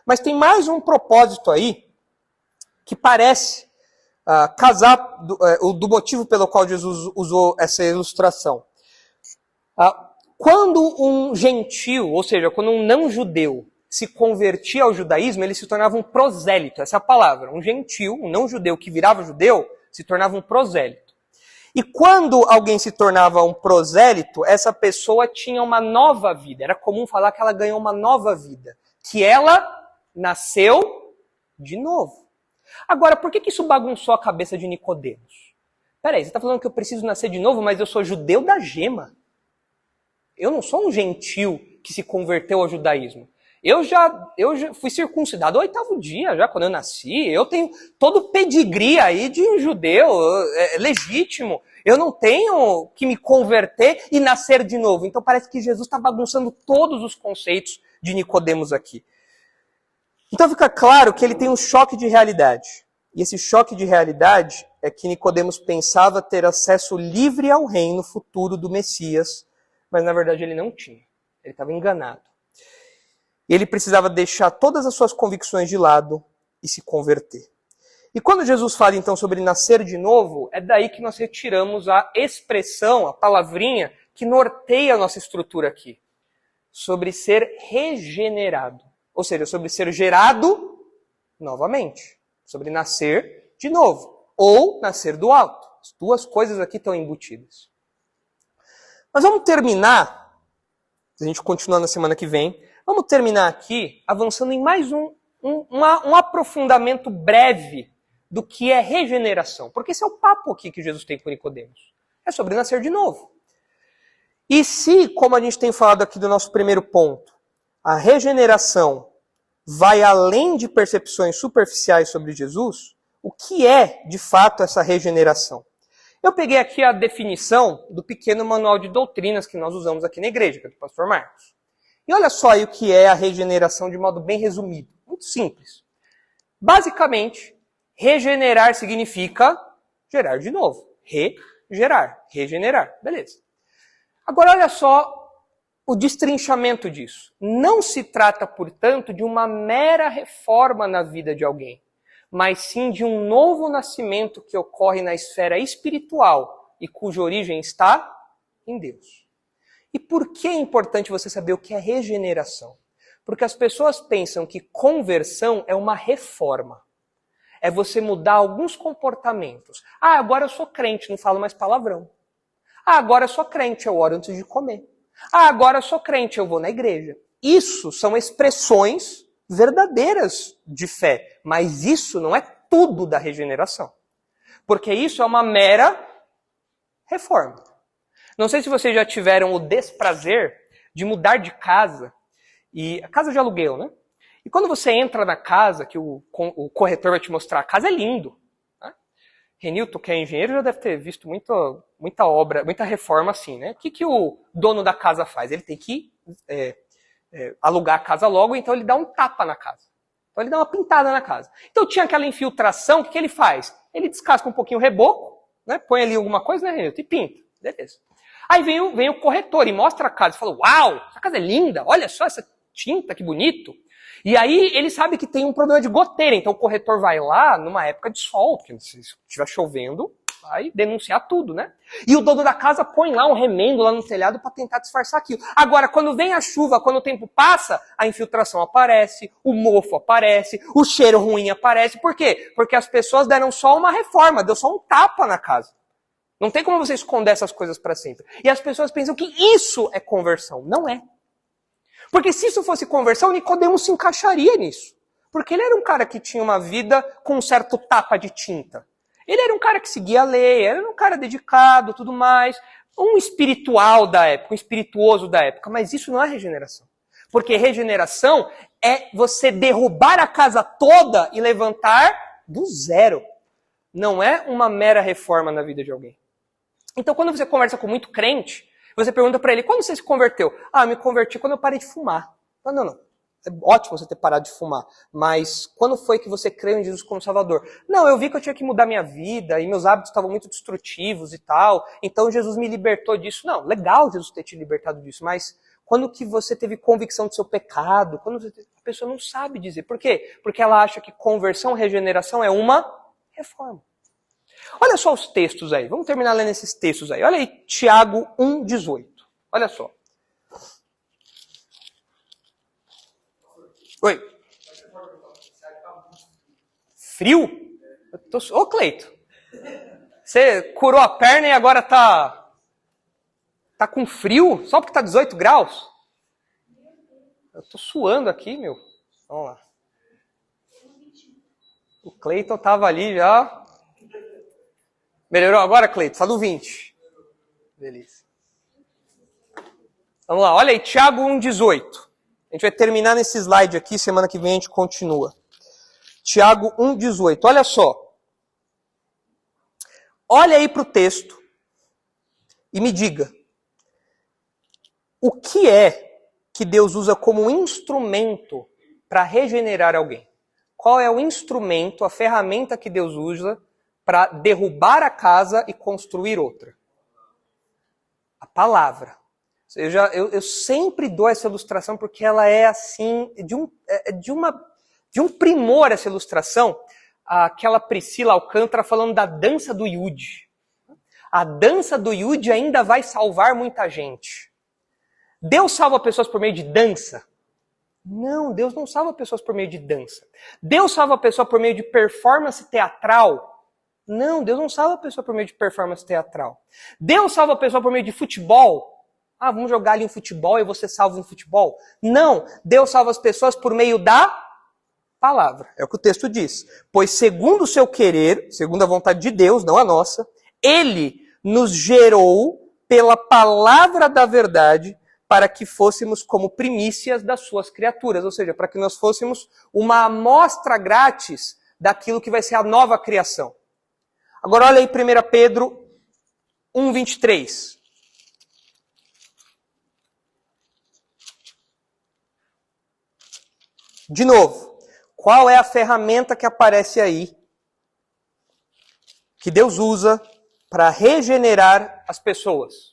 Mas tem mais um propósito aí que parece casar do motivo pelo qual Jesus usou essa ilustração. Quando um gentil, ou seja, quando um não-judeu se convertia ao judaísmo, ele se tornava um prosélito. Essa é a palavra. Um gentil, um não-judeu que virava judeu, se tornava um prosélito. E quando alguém se tornava um prosélito, essa pessoa tinha uma nova vida. Era comum falar que ela ganhou uma nova vida. Que ela nasceu de novo. Agora, por que isso bagunçou a cabeça de Nicodemos? Peraí, você está falando que eu preciso nascer de novo, mas eu sou judeu da gema. Eu não sou um gentil que se converteu ao judaísmo. Eu já fui circuncidado ao 8º dia, já quando eu nasci. Eu tenho todo o pedigree aí de judeu, legítimo. Eu não tenho que me converter e nascer de novo. Então parece que Jesus está bagunçando todos os conceitos de Nicodemos aqui. Então fica claro que ele tem um choque de realidade. E esse choque de realidade é que Nicodemos pensava ter acesso livre ao reino futuro do Messias, mas na verdade ele não tinha. Ele estava enganado. Ele precisava deixar todas as suas convicções de lado e se converter. E quando Jesus fala então sobre nascer de novo, é daí que nós retiramos a expressão, a palavrinha que norteia a nossa estrutura aqui. Sobre ser regenerado. Ou seja, sobre ser gerado novamente. Sobre nascer de novo. Ou nascer do alto. As duas coisas aqui estão embutidas. Mas vamos terminar, a gente continua na semana que vem, vamos terminar aqui avançando em mais um aprofundamento breve do que é regeneração. Porque esse é o papo aqui que Jesus tem com Nicodemos. É sobre nascer de novo. E se, como a gente tem falado aqui do nosso primeiro ponto, a regeneração vai além de percepções superficiais sobre Jesus, o que é, de fato, essa regeneração? Eu peguei aqui a definição do pequeno manual de doutrinas que nós usamos aqui na igreja, que é do pastor Marcos. E olha só aí o que é a regeneração de modo bem resumido. Muito simples. Basicamente, regenerar significa gerar de novo. Regenerar. Beleza. Agora olha só o destrinchamento disso. Não se trata, portanto, de uma mera reforma na vida de alguém, mas sim de um novo nascimento que ocorre na esfera espiritual e cuja origem está em Deus. E por que é importante você saber o que é regeneração? Porque as pessoas pensam que conversão é uma reforma. É você mudar alguns comportamentos. Agora eu sou crente, não falo mais palavrão. Agora eu sou crente, eu oro antes de comer. Agora eu sou crente, eu vou na igreja. Isso são expressões verdadeiras de fé. Mas isso não é tudo da regeneração. Porque isso é uma mera reforma. Não sei se vocês já tiveram o desprazer de mudar de casa. E a casa de aluguel, né? E quando você entra na casa, que o corretor vai te mostrar, a casa é lindo. Né? Renilton, que é engenheiro, já deve ter visto muita obra, muita reforma assim, né? O que o dono da casa faz? Ele tem que alugar a casa logo, então ele dá um tapa na casa. Então ele dá uma pintada na casa. Então tinha aquela infiltração, o que ele faz? Ele descasca um pouquinho o reboco, né? Põe ali alguma coisa, né, Renilton? E pinta. Beleza. Aí vem o corretor e mostra a casa e fala, uau, essa casa é linda, olha só essa tinta, que bonito. E aí ele sabe que tem um problema de goteira, então o corretor vai lá numa época de sol, porque se estiver chovendo, vai denunciar tudo, né? E o dono da casa põe lá um remendo lá no telhado para tentar disfarçar aquilo. Agora, quando vem a chuva, quando o tempo passa, a infiltração aparece, o mofo aparece, o cheiro ruim aparece. Por quê? Porque as pessoas deram só uma reforma, deu só um tapa na casa. Não tem como você esconder essas coisas para sempre. E as pessoas pensam que isso é conversão. Não é. Porque se isso fosse conversão, Nicodemos se encaixaria nisso. Porque ele era um cara que tinha uma vida com um certo tapa de tinta. Ele era um cara que seguia a lei, era um cara dedicado, tudo mais. Um espiritual da época, um espirituoso da época. Mas isso não é regeneração. Porque regeneração é você derrubar a casa toda e levantar do zero. Não é uma mera reforma na vida de alguém. Então, quando você conversa com muito crente, você pergunta para ele, quando você se converteu? Ah, eu me converti quando eu parei de fumar. Não. É ótimo você ter parado de fumar. Mas quando foi que você creu em Jesus como Salvador? Não, eu vi que eu tinha que mudar minha vida e meus hábitos estavam muito destrutivos e tal. Então Jesus me libertou disso. Não, legal Jesus ter te libertado disso. Mas quando que você teve convicção do seu pecado? A pessoa não sabe dizer. Por quê? Porque ela acha que conversão, regeneração é uma reforma. Olha só os textos aí. Vamos terminar lendo esses textos aí. Olha aí, Tiago 1,18. Olha só. Oi. Frio? Ô, Cleito. Você curou a perna e agora tá com frio? Só porque tá 18 graus? Eu tô suando aqui, meu. Vamos lá. O Cleiton tava ali já. Melhorou agora, Cleiton? Só do 20. Beleza. Vamos lá, olha aí, Tiago 1,18. A gente vai terminar nesse slide aqui, semana que vem a gente continua. Tiago 1,18, olha só. Olha aí para o texto e me diga. O que é que Deus usa como instrumento para regenerar alguém? Qual é o instrumento, a ferramenta que Deus usa para derrubar a casa e construir outra? A palavra. Eu sempre dou essa ilustração porque ela é assim, de um primor essa ilustração. Aquela Priscila Alcântara falando da dança do Iude. A dança do Iude ainda vai salvar muita gente. Deus salva pessoas por meio de dança? Não, Deus não salva pessoas por meio de dança. Deus salva a pessoa por meio de performance teatral? Não, Deus não salva a pessoa por meio de performance teatral. Deus salva a pessoa por meio de futebol? Ah, vamos jogar ali um futebol e você salva um futebol? Não, Deus salva as pessoas por meio da palavra. É o que o texto diz. Pois segundo o seu querer, segundo a vontade de Deus, não a nossa, Ele nos gerou pela palavra da verdade para que fôssemos como primícias das suas criaturas. Ou seja, para que nós fôssemos uma amostra grátis daquilo que vai ser a nova criação. Agora olha aí 1 Pedro 1,23. De novo, qual é a ferramenta que aparece aí que Deus usa para regenerar as pessoas?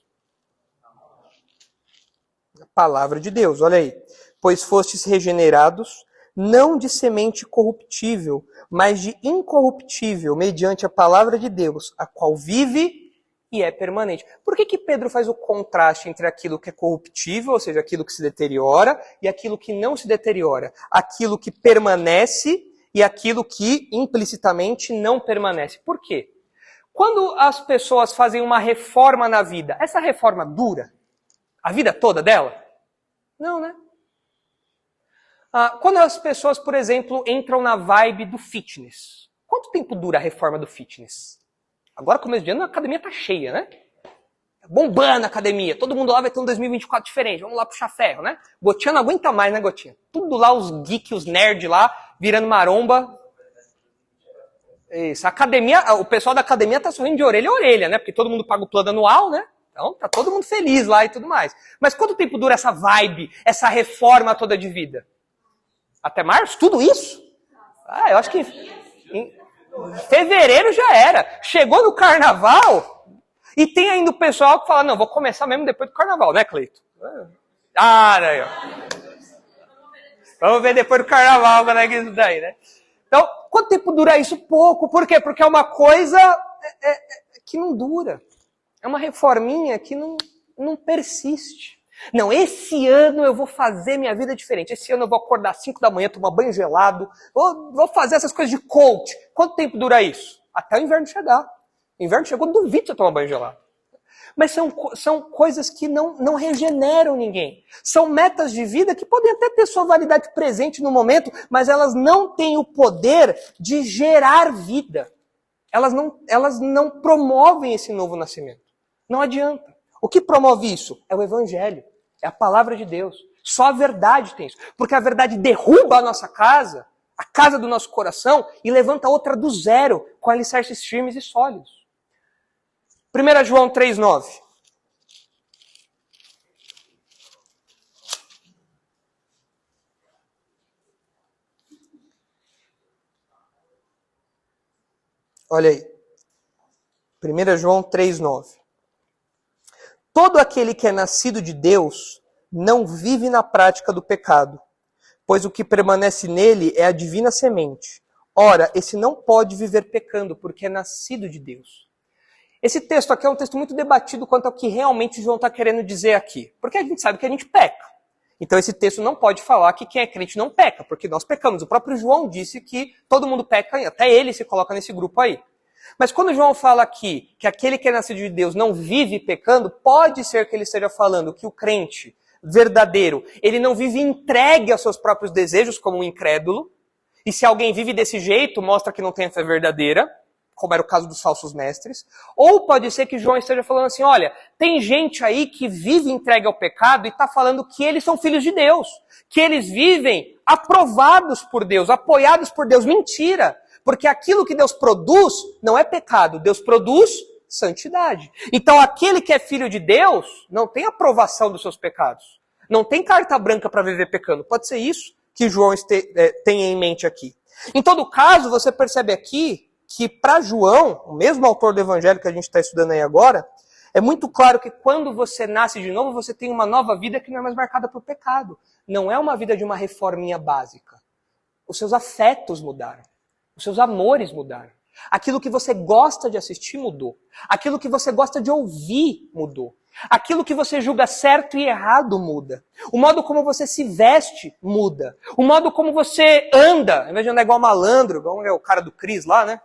A palavra de Deus, olha aí. Pois fostes regenerados, não de semente corruptível, mas de incorruptível, mediante a palavra de Deus, a qual vive e é permanente. Por que Pedro faz o contraste entre aquilo que é corruptível, ou seja, aquilo que se deteriora, e aquilo que não se deteriora? Aquilo que permanece e aquilo que implicitamente não permanece. Por quê? Quando as pessoas fazem uma reforma na vida, essa reforma dura a vida toda dela? Não, né? Quando as pessoas, por exemplo, entram na vibe do fitness, quanto tempo dura a reforma do fitness? Agora, começo de ano, a academia tá cheia, né? Bombando a academia. Todo mundo lá vai ter um 2024 diferente. Vamos lá puxar ferro, né? Gotinha não aguenta mais, né, Gotinha? Tudo lá, os geeks, os nerds lá, virando maromba. Isso, a academia, o pessoal da academia tá sorrindo de orelha a orelha, né? Porque todo mundo paga o plano anual, né? Então, tá todo mundo feliz lá e tudo mais. Mas quanto tempo dura essa vibe, essa reforma toda de vida? Até março? Tudo isso? Eu acho que em fevereiro já era. Chegou no carnaval, E tem ainda o pessoal que fala, não, vou começar mesmo depois do carnaval, né, Cleito? Daí, ó. Vamos ver depois do carnaval como é que é isso daí, né? Então, quanto tempo dura isso? Pouco. Por quê? Porque é uma coisa que não dura. É uma reforminha que não persiste. Não, esse ano eu vou fazer minha vida diferente. Esse ano eu vou acordar às 5 da manhã, tomar banho gelado. Vou fazer essas coisas de coach. Quanto tempo dura isso? Até o inverno chegar. O inverno chegou, duvido você tomar banho gelado. Mas são coisas que não regeneram ninguém. São metas de vida que podem até ter sua validade presente no momento, mas elas não têm o poder de gerar vida. Elas não promovem esse novo nascimento. Não adianta. O que promove isso? É o Evangelho. É a palavra de Deus. Só a verdade tem isso. Porque a verdade derruba a nossa casa, a casa do nosso coração, e levanta outra do zero, com alicerces firmes e sólidos. 1 João 3,9. Olha aí. 1 João 3,9. Todo aquele que é nascido de Deus não vive na prática do pecado, pois o que permanece nele é a divina semente. Ora, esse não pode viver pecando, porque é nascido de Deus. Esse texto aqui é um texto muito debatido quanto ao que realmente João está querendo dizer aqui. Porque a gente sabe que a gente peca. Então esse texto não pode falar que quem é crente não peca, porque nós pecamos. O próprio João disse que todo mundo peca, até ele se coloca nesse grupo aí. Mas quando João fala aqui que aquele que é nascido de Deus não vive pecando, pode ser que ele esteja falando que o crente verdadeiro, ele não vive entregue aos seus próprios desejos como um incrédulo. E se alguém vive desse jeito, mostra que não tem a fé verdadeira, como era o caso dos falsos mestres. Ou pode ser que João esteja falando assim, olha, tem gente aí que vive entregue ao pecado e está falando que eles são filhos de Deus, que eles vivem aprovados por Deus, apoiados por Deus. Mentira! Porque aquilo que Deus produz não é pecado, Deus produz santidade. Então aquele que é filho de Deus não tem aprovação dos seus pecados. Não tem carta branca para viver pecando. Pode ser isso que João tenha em mente aqui. Em todo caso, você percebe aqui que para João, o mesmo autor do evangelho que a gente está estudando aí agora, é muito claro que quando você nasce de novo, você tem uma nova vida que não é mais marcada por pecado. Não é uma vida de uma reforminha básica. Os seus afetos mudaram. Os seus amores mudaram. Aquilo que você gosta de assistir mudou. Aquilo que você gosta de ouvir mudou. Aquilo que você julga certo e errado muda. O modo como você se veste muda. O modo como você anda, ao invés de andar igual malandro, igual o cara do Cris lá, né?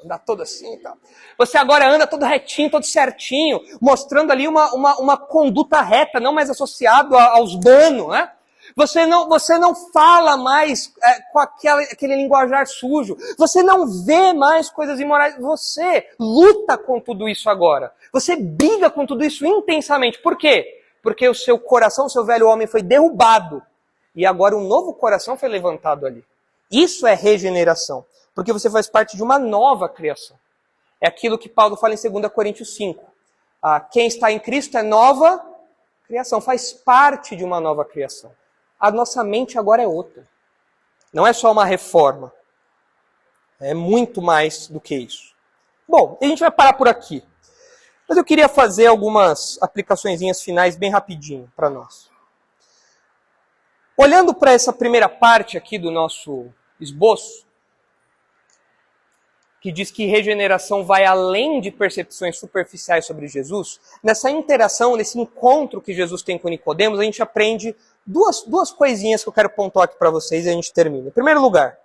Andar todo assim e tal. Você agora anda todo retinho, todo certinho, mostrando ali uma conduta reta, não mais associado aos danos, né? Você não fala mais com aquele linguajar sujo. Você não vê mais coisas imorais. Você luta com tudo isso agora. Você briga com tudo isso intensamente. Por quê? Porque o seu coração, o seu velho homem foi derrubado. E agora um novo coração foi levantado ali. Isso é regeneração. Porque você faz parte de uma nova criação. É aquilo que Paulo fala em 2 Coríntios 5. Quem está em Cristo é nova criação. Faz parte de uma nova criação. A nossa mente agora é outra. Não é só uma reforma. É muito mais do que isso. Bom, a gente vai parar por aqui. Mas eu queria fazer algumas aplicaçõezinhas finais bem rapidinho para nós. Olhando para essa primeira parte aqui do nosso esboço, que diz que regeneração vai além de percepções superficiais sobre Jesus, nessa interação, nesse encontro que Jesus tem com Nicodemos, a gente aprende duas coisinhas que eu quero pontuar aqui para vocês e a gente termina. Em primeiro lugar,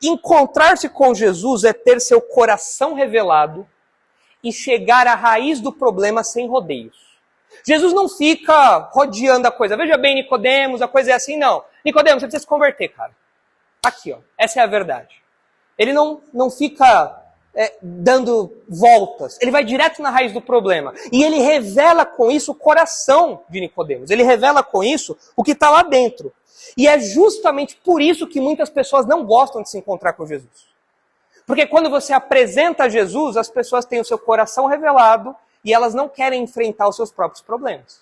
encontrar-se com Jesus é ter seu coração revelado e chegar à raiz do problema sem rodeios. Jesus não fica rodeando a coisa. Veja bem, Nicodemos, a coisa é assim, não. Nicodemos, você precisa se converter, cara. Aqui, ó. Essa é a verdade. Ele não fica dando voltas. Ele vai direto na raiz do problema. E ele revela com isso o coração de Nicodemos. Ele revela com isso o que está lá dentro. E é justamente por isso que muitas pessoas não gostam de se encontrar com Jesus. Porque quando você apresenta Jesus, as pessoas têm o seu coração revelado e elas não querem enfrentar os seus próprios problemas.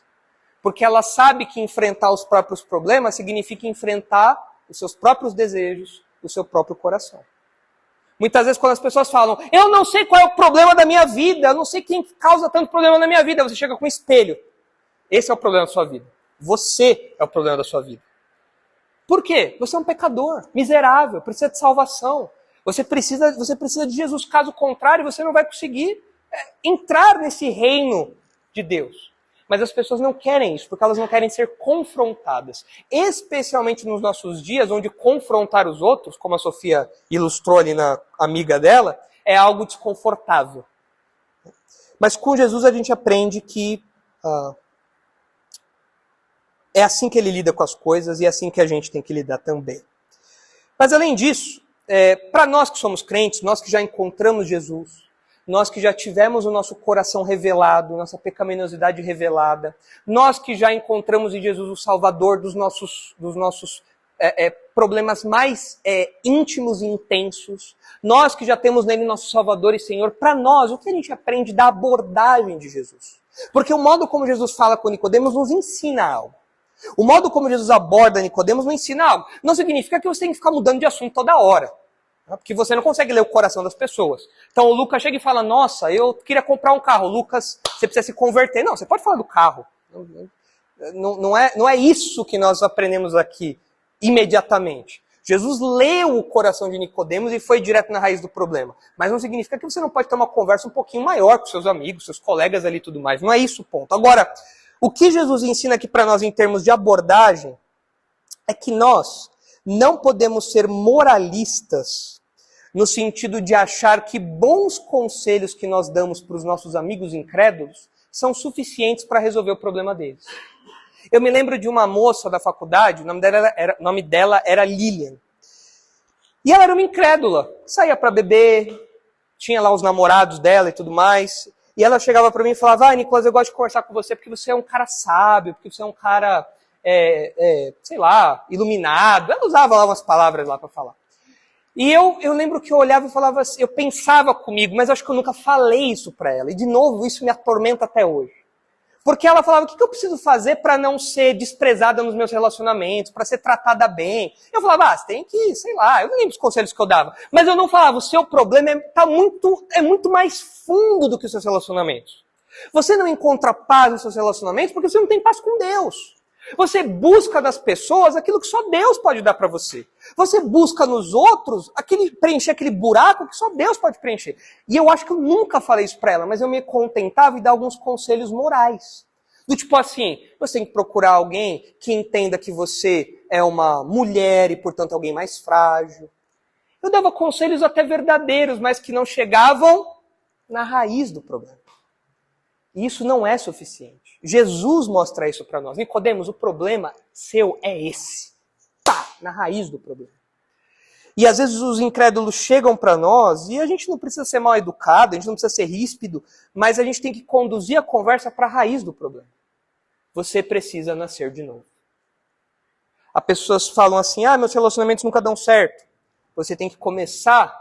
Porque elas sabem que enfrentar os próprios problemas significa enfrentar os seus próprios desejos, o seu próprio coração. Muitas vezes quando as pessoas falam, eu não sei qual é o problema da minha vida, eu não sei quem causa tanto problema na minha vida, você chega com um espelho. Esse é o problema da sua vida. Você é o problema da sua vida. Por quê? Você é um pecador, miserável, precisa de salvação. Você precisa de Jesus, caso contrário, você não vai conseguir entrar nesse reino de Deus. Mas as pessoas não querem isso, porque elas não querem ser confrontadas. Especialmente nos nossos dias, onde confrontar os outros, como a Sofia ilustrou ali na amiga dela, é algo desconfortável. Mas com Jesus a gente aprende que é assim que ele lida com as coisas e é assim que a gente tem que lidar também. Mas além disso, para nós que somos crentes, nós que já encontramos Jesus, nós que já tivemos o nosso coração revelado, nossa pecaminosidade revelada, nós que já encontramos em Jesus o Salvador dos nossos problemas mais íntimos e intensos, nós que já temos nele nosso Salvador e Senhor, para nós, o que a gente aprende da abordagem de Jesus? Porque o modo como Jesus fala com Nicodemos nos ensina algo. O modo como Jesus aborda Nicodemos nos ensina algo. Não significa que você tem que ficar mudando de assunto toda hora. Porque você não consegue ler o coração das pessoas. Então o Lucas chega e fala, nossa, eu queria comprar um carro. Lucas, você precisa se converter. Não, você pode falar do carro. Não é isso que nós aprendemos aqui imediatamente. Jesus leu o coração de Nicodemos e foi direto na raiz do problema. Mas não significa que você não pode ter uma conversa um pouquinho maior com seus amigos, seus colegas ali e tudo mais. Não é isso o ponto. Agora, o que Jesus ensina aqui para nós em termos de abordagem é que nós não podemos ser moralistas no sentido de achar que bons conselhos que nós damos para os nossos amigos incrédulos são suficientes para resolver o problema deles. Eu me lembro de uma moça da faculdade, o nome dela era Lilian. E ela era uma incrédula. Saía para beber, tinha lá os namorados dela e tudo mais. E ela chegava para mim e falava, Nicolas, eu gosto de conversar com você porque você é um cara sábio, porque você é um cara, sei lá, iluminado. Ela usava lá umas palavras lá para falar. E eu lembro que eu olhava e falava assim, eu pensava comigo, mas acho que eu nunca falei isso para ela. E de novo, isso me atormenta até hoje. Porque ela falava, o que eu preciso fazer para não ser desprezada nos meus relacionamentos, para ser tratada bem? Eu falava, você tem que, sei lá, eu não lembro os conselhos que eu dava. Mas eu não falava, o seu problema é muito mais fundo do que os seus relacionamentos. Você não encontra paz nos seus relacionamentos porque você não tem paz com Deus. Você busca nas pessoas aquilo que só Deus pode dar para você. Você busca nos outros preencher aquele buraco que só Deus pode preencher. E eu acho que eu nunca falei isso para ela, mas eu me contentava em dar alguns conselhos morais. Do tipo assim, você tem que procurar alguém que entenda que você é uma mulher e, portanto, alguém mais frágil. Eu dava conselhos até verdadeiros, mas que não chegavam na raiz do problema. E isso não é suficiente. Jesus mostra isso para nós. Nicodemos, o problema seu é esse. Tá, na raiz do problema. E às vezes os incrédulos chegam para nós e a gente não precisa ser mal educado, a gente não precisa ser ríspido, mas a gente tem que conduzir a conversa para a raiz do problema. Você precisa nascer de novo. As pessoas falam assim, meus relacionamentos nunca dão certo. Você tem que começar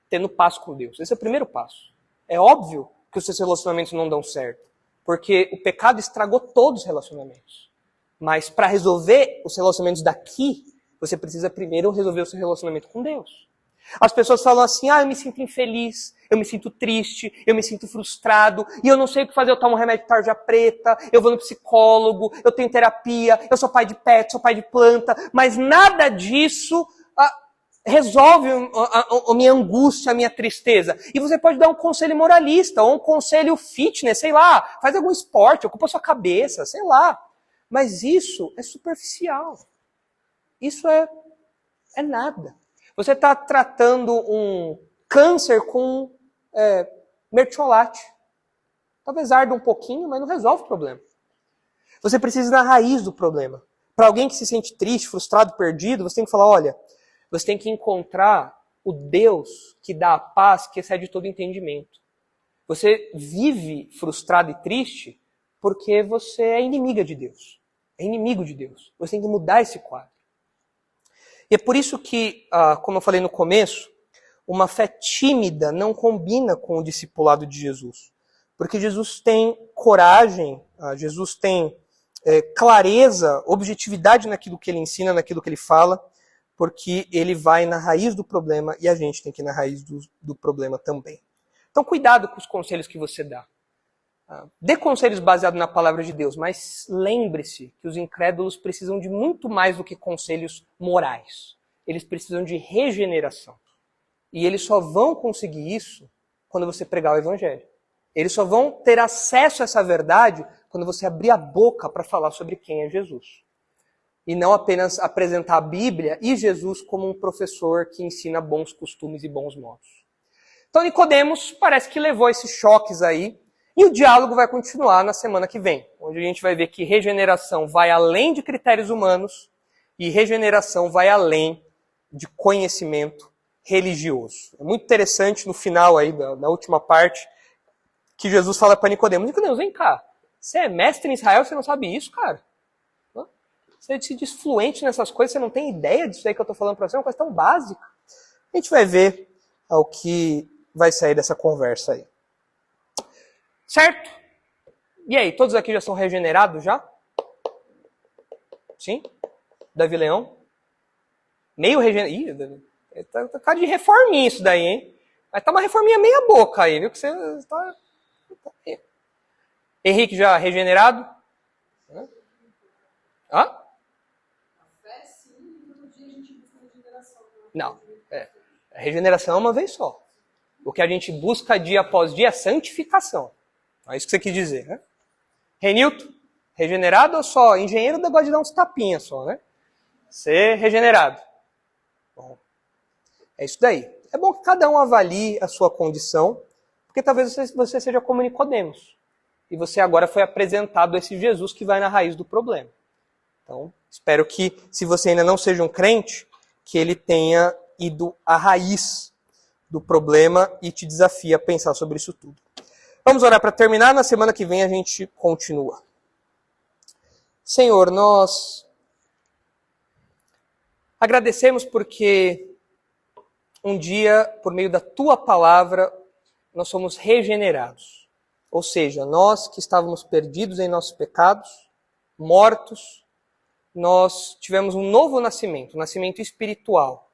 tendo paz com Deus. Esse é o primeiro passo. É óbvio que os seus relacionamentos não dão certo. Porque o pecado estragou todos os relacionamentos. Mas para resolver os relacionamentos daqui, você precisa primeiro resolver o seu relacionamento com Deus. As pessoas falam assim, eu me sinto infeliz, eu me sinto triste, eu me sinto frustrado, e eu não sei o que fazer, eu tomo remédio de tarja preta, eu vou no psicólogo, eu tenho terapia, eu sou pai de pet, sou pai de planta, mas nada disso resolve a minha angústia, a minha tristeza. E você pode dar um conselho moralista, ou um conselho fitness, sei lá, faz algum esporte, ocupa sua cabeça, sei lá. Mas isso é superficial. Isso é nada. Você está tratando um câncer com mertiolate. Talvez arda um pouquinho, mas não resolve o problema. Você precisa ir na raiz do problema. Para alguém que se sente triste, frustrado, perdido, você tem que falar, olha, você tem que encontrar o Deus que dá a paz que excede todo entendimento. Você vive frustrado e triste porque você é inimiga de Deus. É inimigo de Deus. Você tem que mudar esse quadro. E é por isso que, como eu falei no começo, uma fé tímida não combina com o discipulado de Jesus. Porque Jesus tem coragem, Jesus tem clareza, objetividade naquilo que ele ensina, naquilo que ele fala, porque ele vai na raiz do problema e a gente tem que ir na raiz do problema também. Então, cuidado com os conselhos que você dá. Dê conselhos baseados na palavra de Deus, mas lembre-se que os incrédulos precisam de muito mais do que conselhos morais. Eles precisam de regeneração. E eles só vão conseguir isso quando você pregar o evangelho. Eles só vão ter acesso a essa verdade quando você abrir a boca para falar sobre quem é Jesus. E não apenas apresentar a Bíblia e Jesus como um professor que ensina bons costumes e bons modos. Então Nicodemos parece que levou esses choques aí, e o diálogo vai continuar na semana que vem, onde a gente vai ver que regeneração vai além de critérios humanos e regeneração vai além de conhecimento religioso. É muito interessante no final aí, na última parte, que Jesus fala para Nicodemos: Nicodemos, vem cá, você é mestre em Israel, você não sabe isso, cara? Você se diz fluente nessas coisas, você não tem ideia disso aí que eu estou falando para você, é uma coisa tão básica. A gente vai ver o que vai sair dessa conversa aí. Certo? E aí, todos aqui já são regenerados já? Sim? Davi Leão? Meio regenerado? Ih, tá cara de reforminha isso daí, hein? Mas tá uma reforminha meia boca aí, viu? Que você tá... Henrique já regenerado? Hã? Não. A regeneração é uma vez só. O que a gente busca dia após dia é santificação. É isso que você quis dizer, né? Renilton, regenerado ou só? Engenheiro gosta de dar uns tapinhas só, né? Ser regenerado. Bom, é isso daí. É bom que cada um avalie a sua condição, porque talvez você seja como Nicodemos. E você agora foi apresentado a esse Jesus que vai na raiz do problema. Então, espero que, se você ainda não seja um crente, que ele tenha ido à raiz do problema e te desafie a pensar sobre isso tudo. Vamos orar para terminar. Na semana que vem a gente continua. Senhor, nós agradecemos porque um dia, por meio da Tua palavra, nós somos regenerados. Ou seja, nós que estávamos perdidos em nossos pecados, mortos, nós tivemos um novo nascimento, um nascimento espiritual,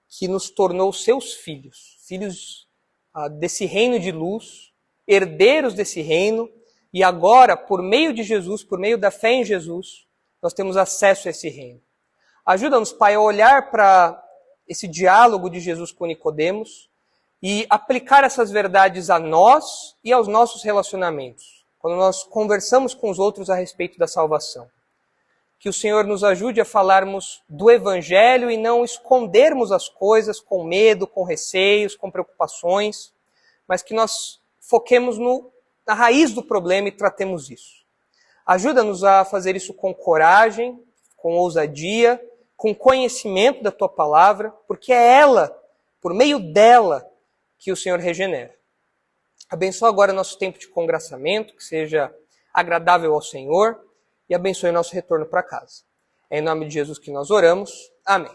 que nos tornou seus filhos, filhos desse reino de luz, herdeiros desse reino, e agora, por meio de Jesus, por meio da fé em Jesus, nós temos acesso a esse reino. Ajuda-nos, Pai, a olhar para esse diálogo de Jesus com Nicodemos e aplicar essas verdades a nós e aos nossos relacionamentos, quando nós conversamos com os outros a respeito da salvação. Que o Senhor nos ajude a falarmos do Evangelho e não escondermos as coisas com medo, com receios, com preocupações, mas que nós foquemos na raiz do problema e tratemos isso. Ajuda-nos a fazer isso com coragem, com ousadia, com conhecimento da Tua palavra, porque é ela, por meio dela, que o Senhor regenera. Abençoa agora nosso tempo de congraçamento, que seja agradável ao Senhor, e abençoe o nosso retorno para casa. É em nome de Jesus que nós oramos. Amém.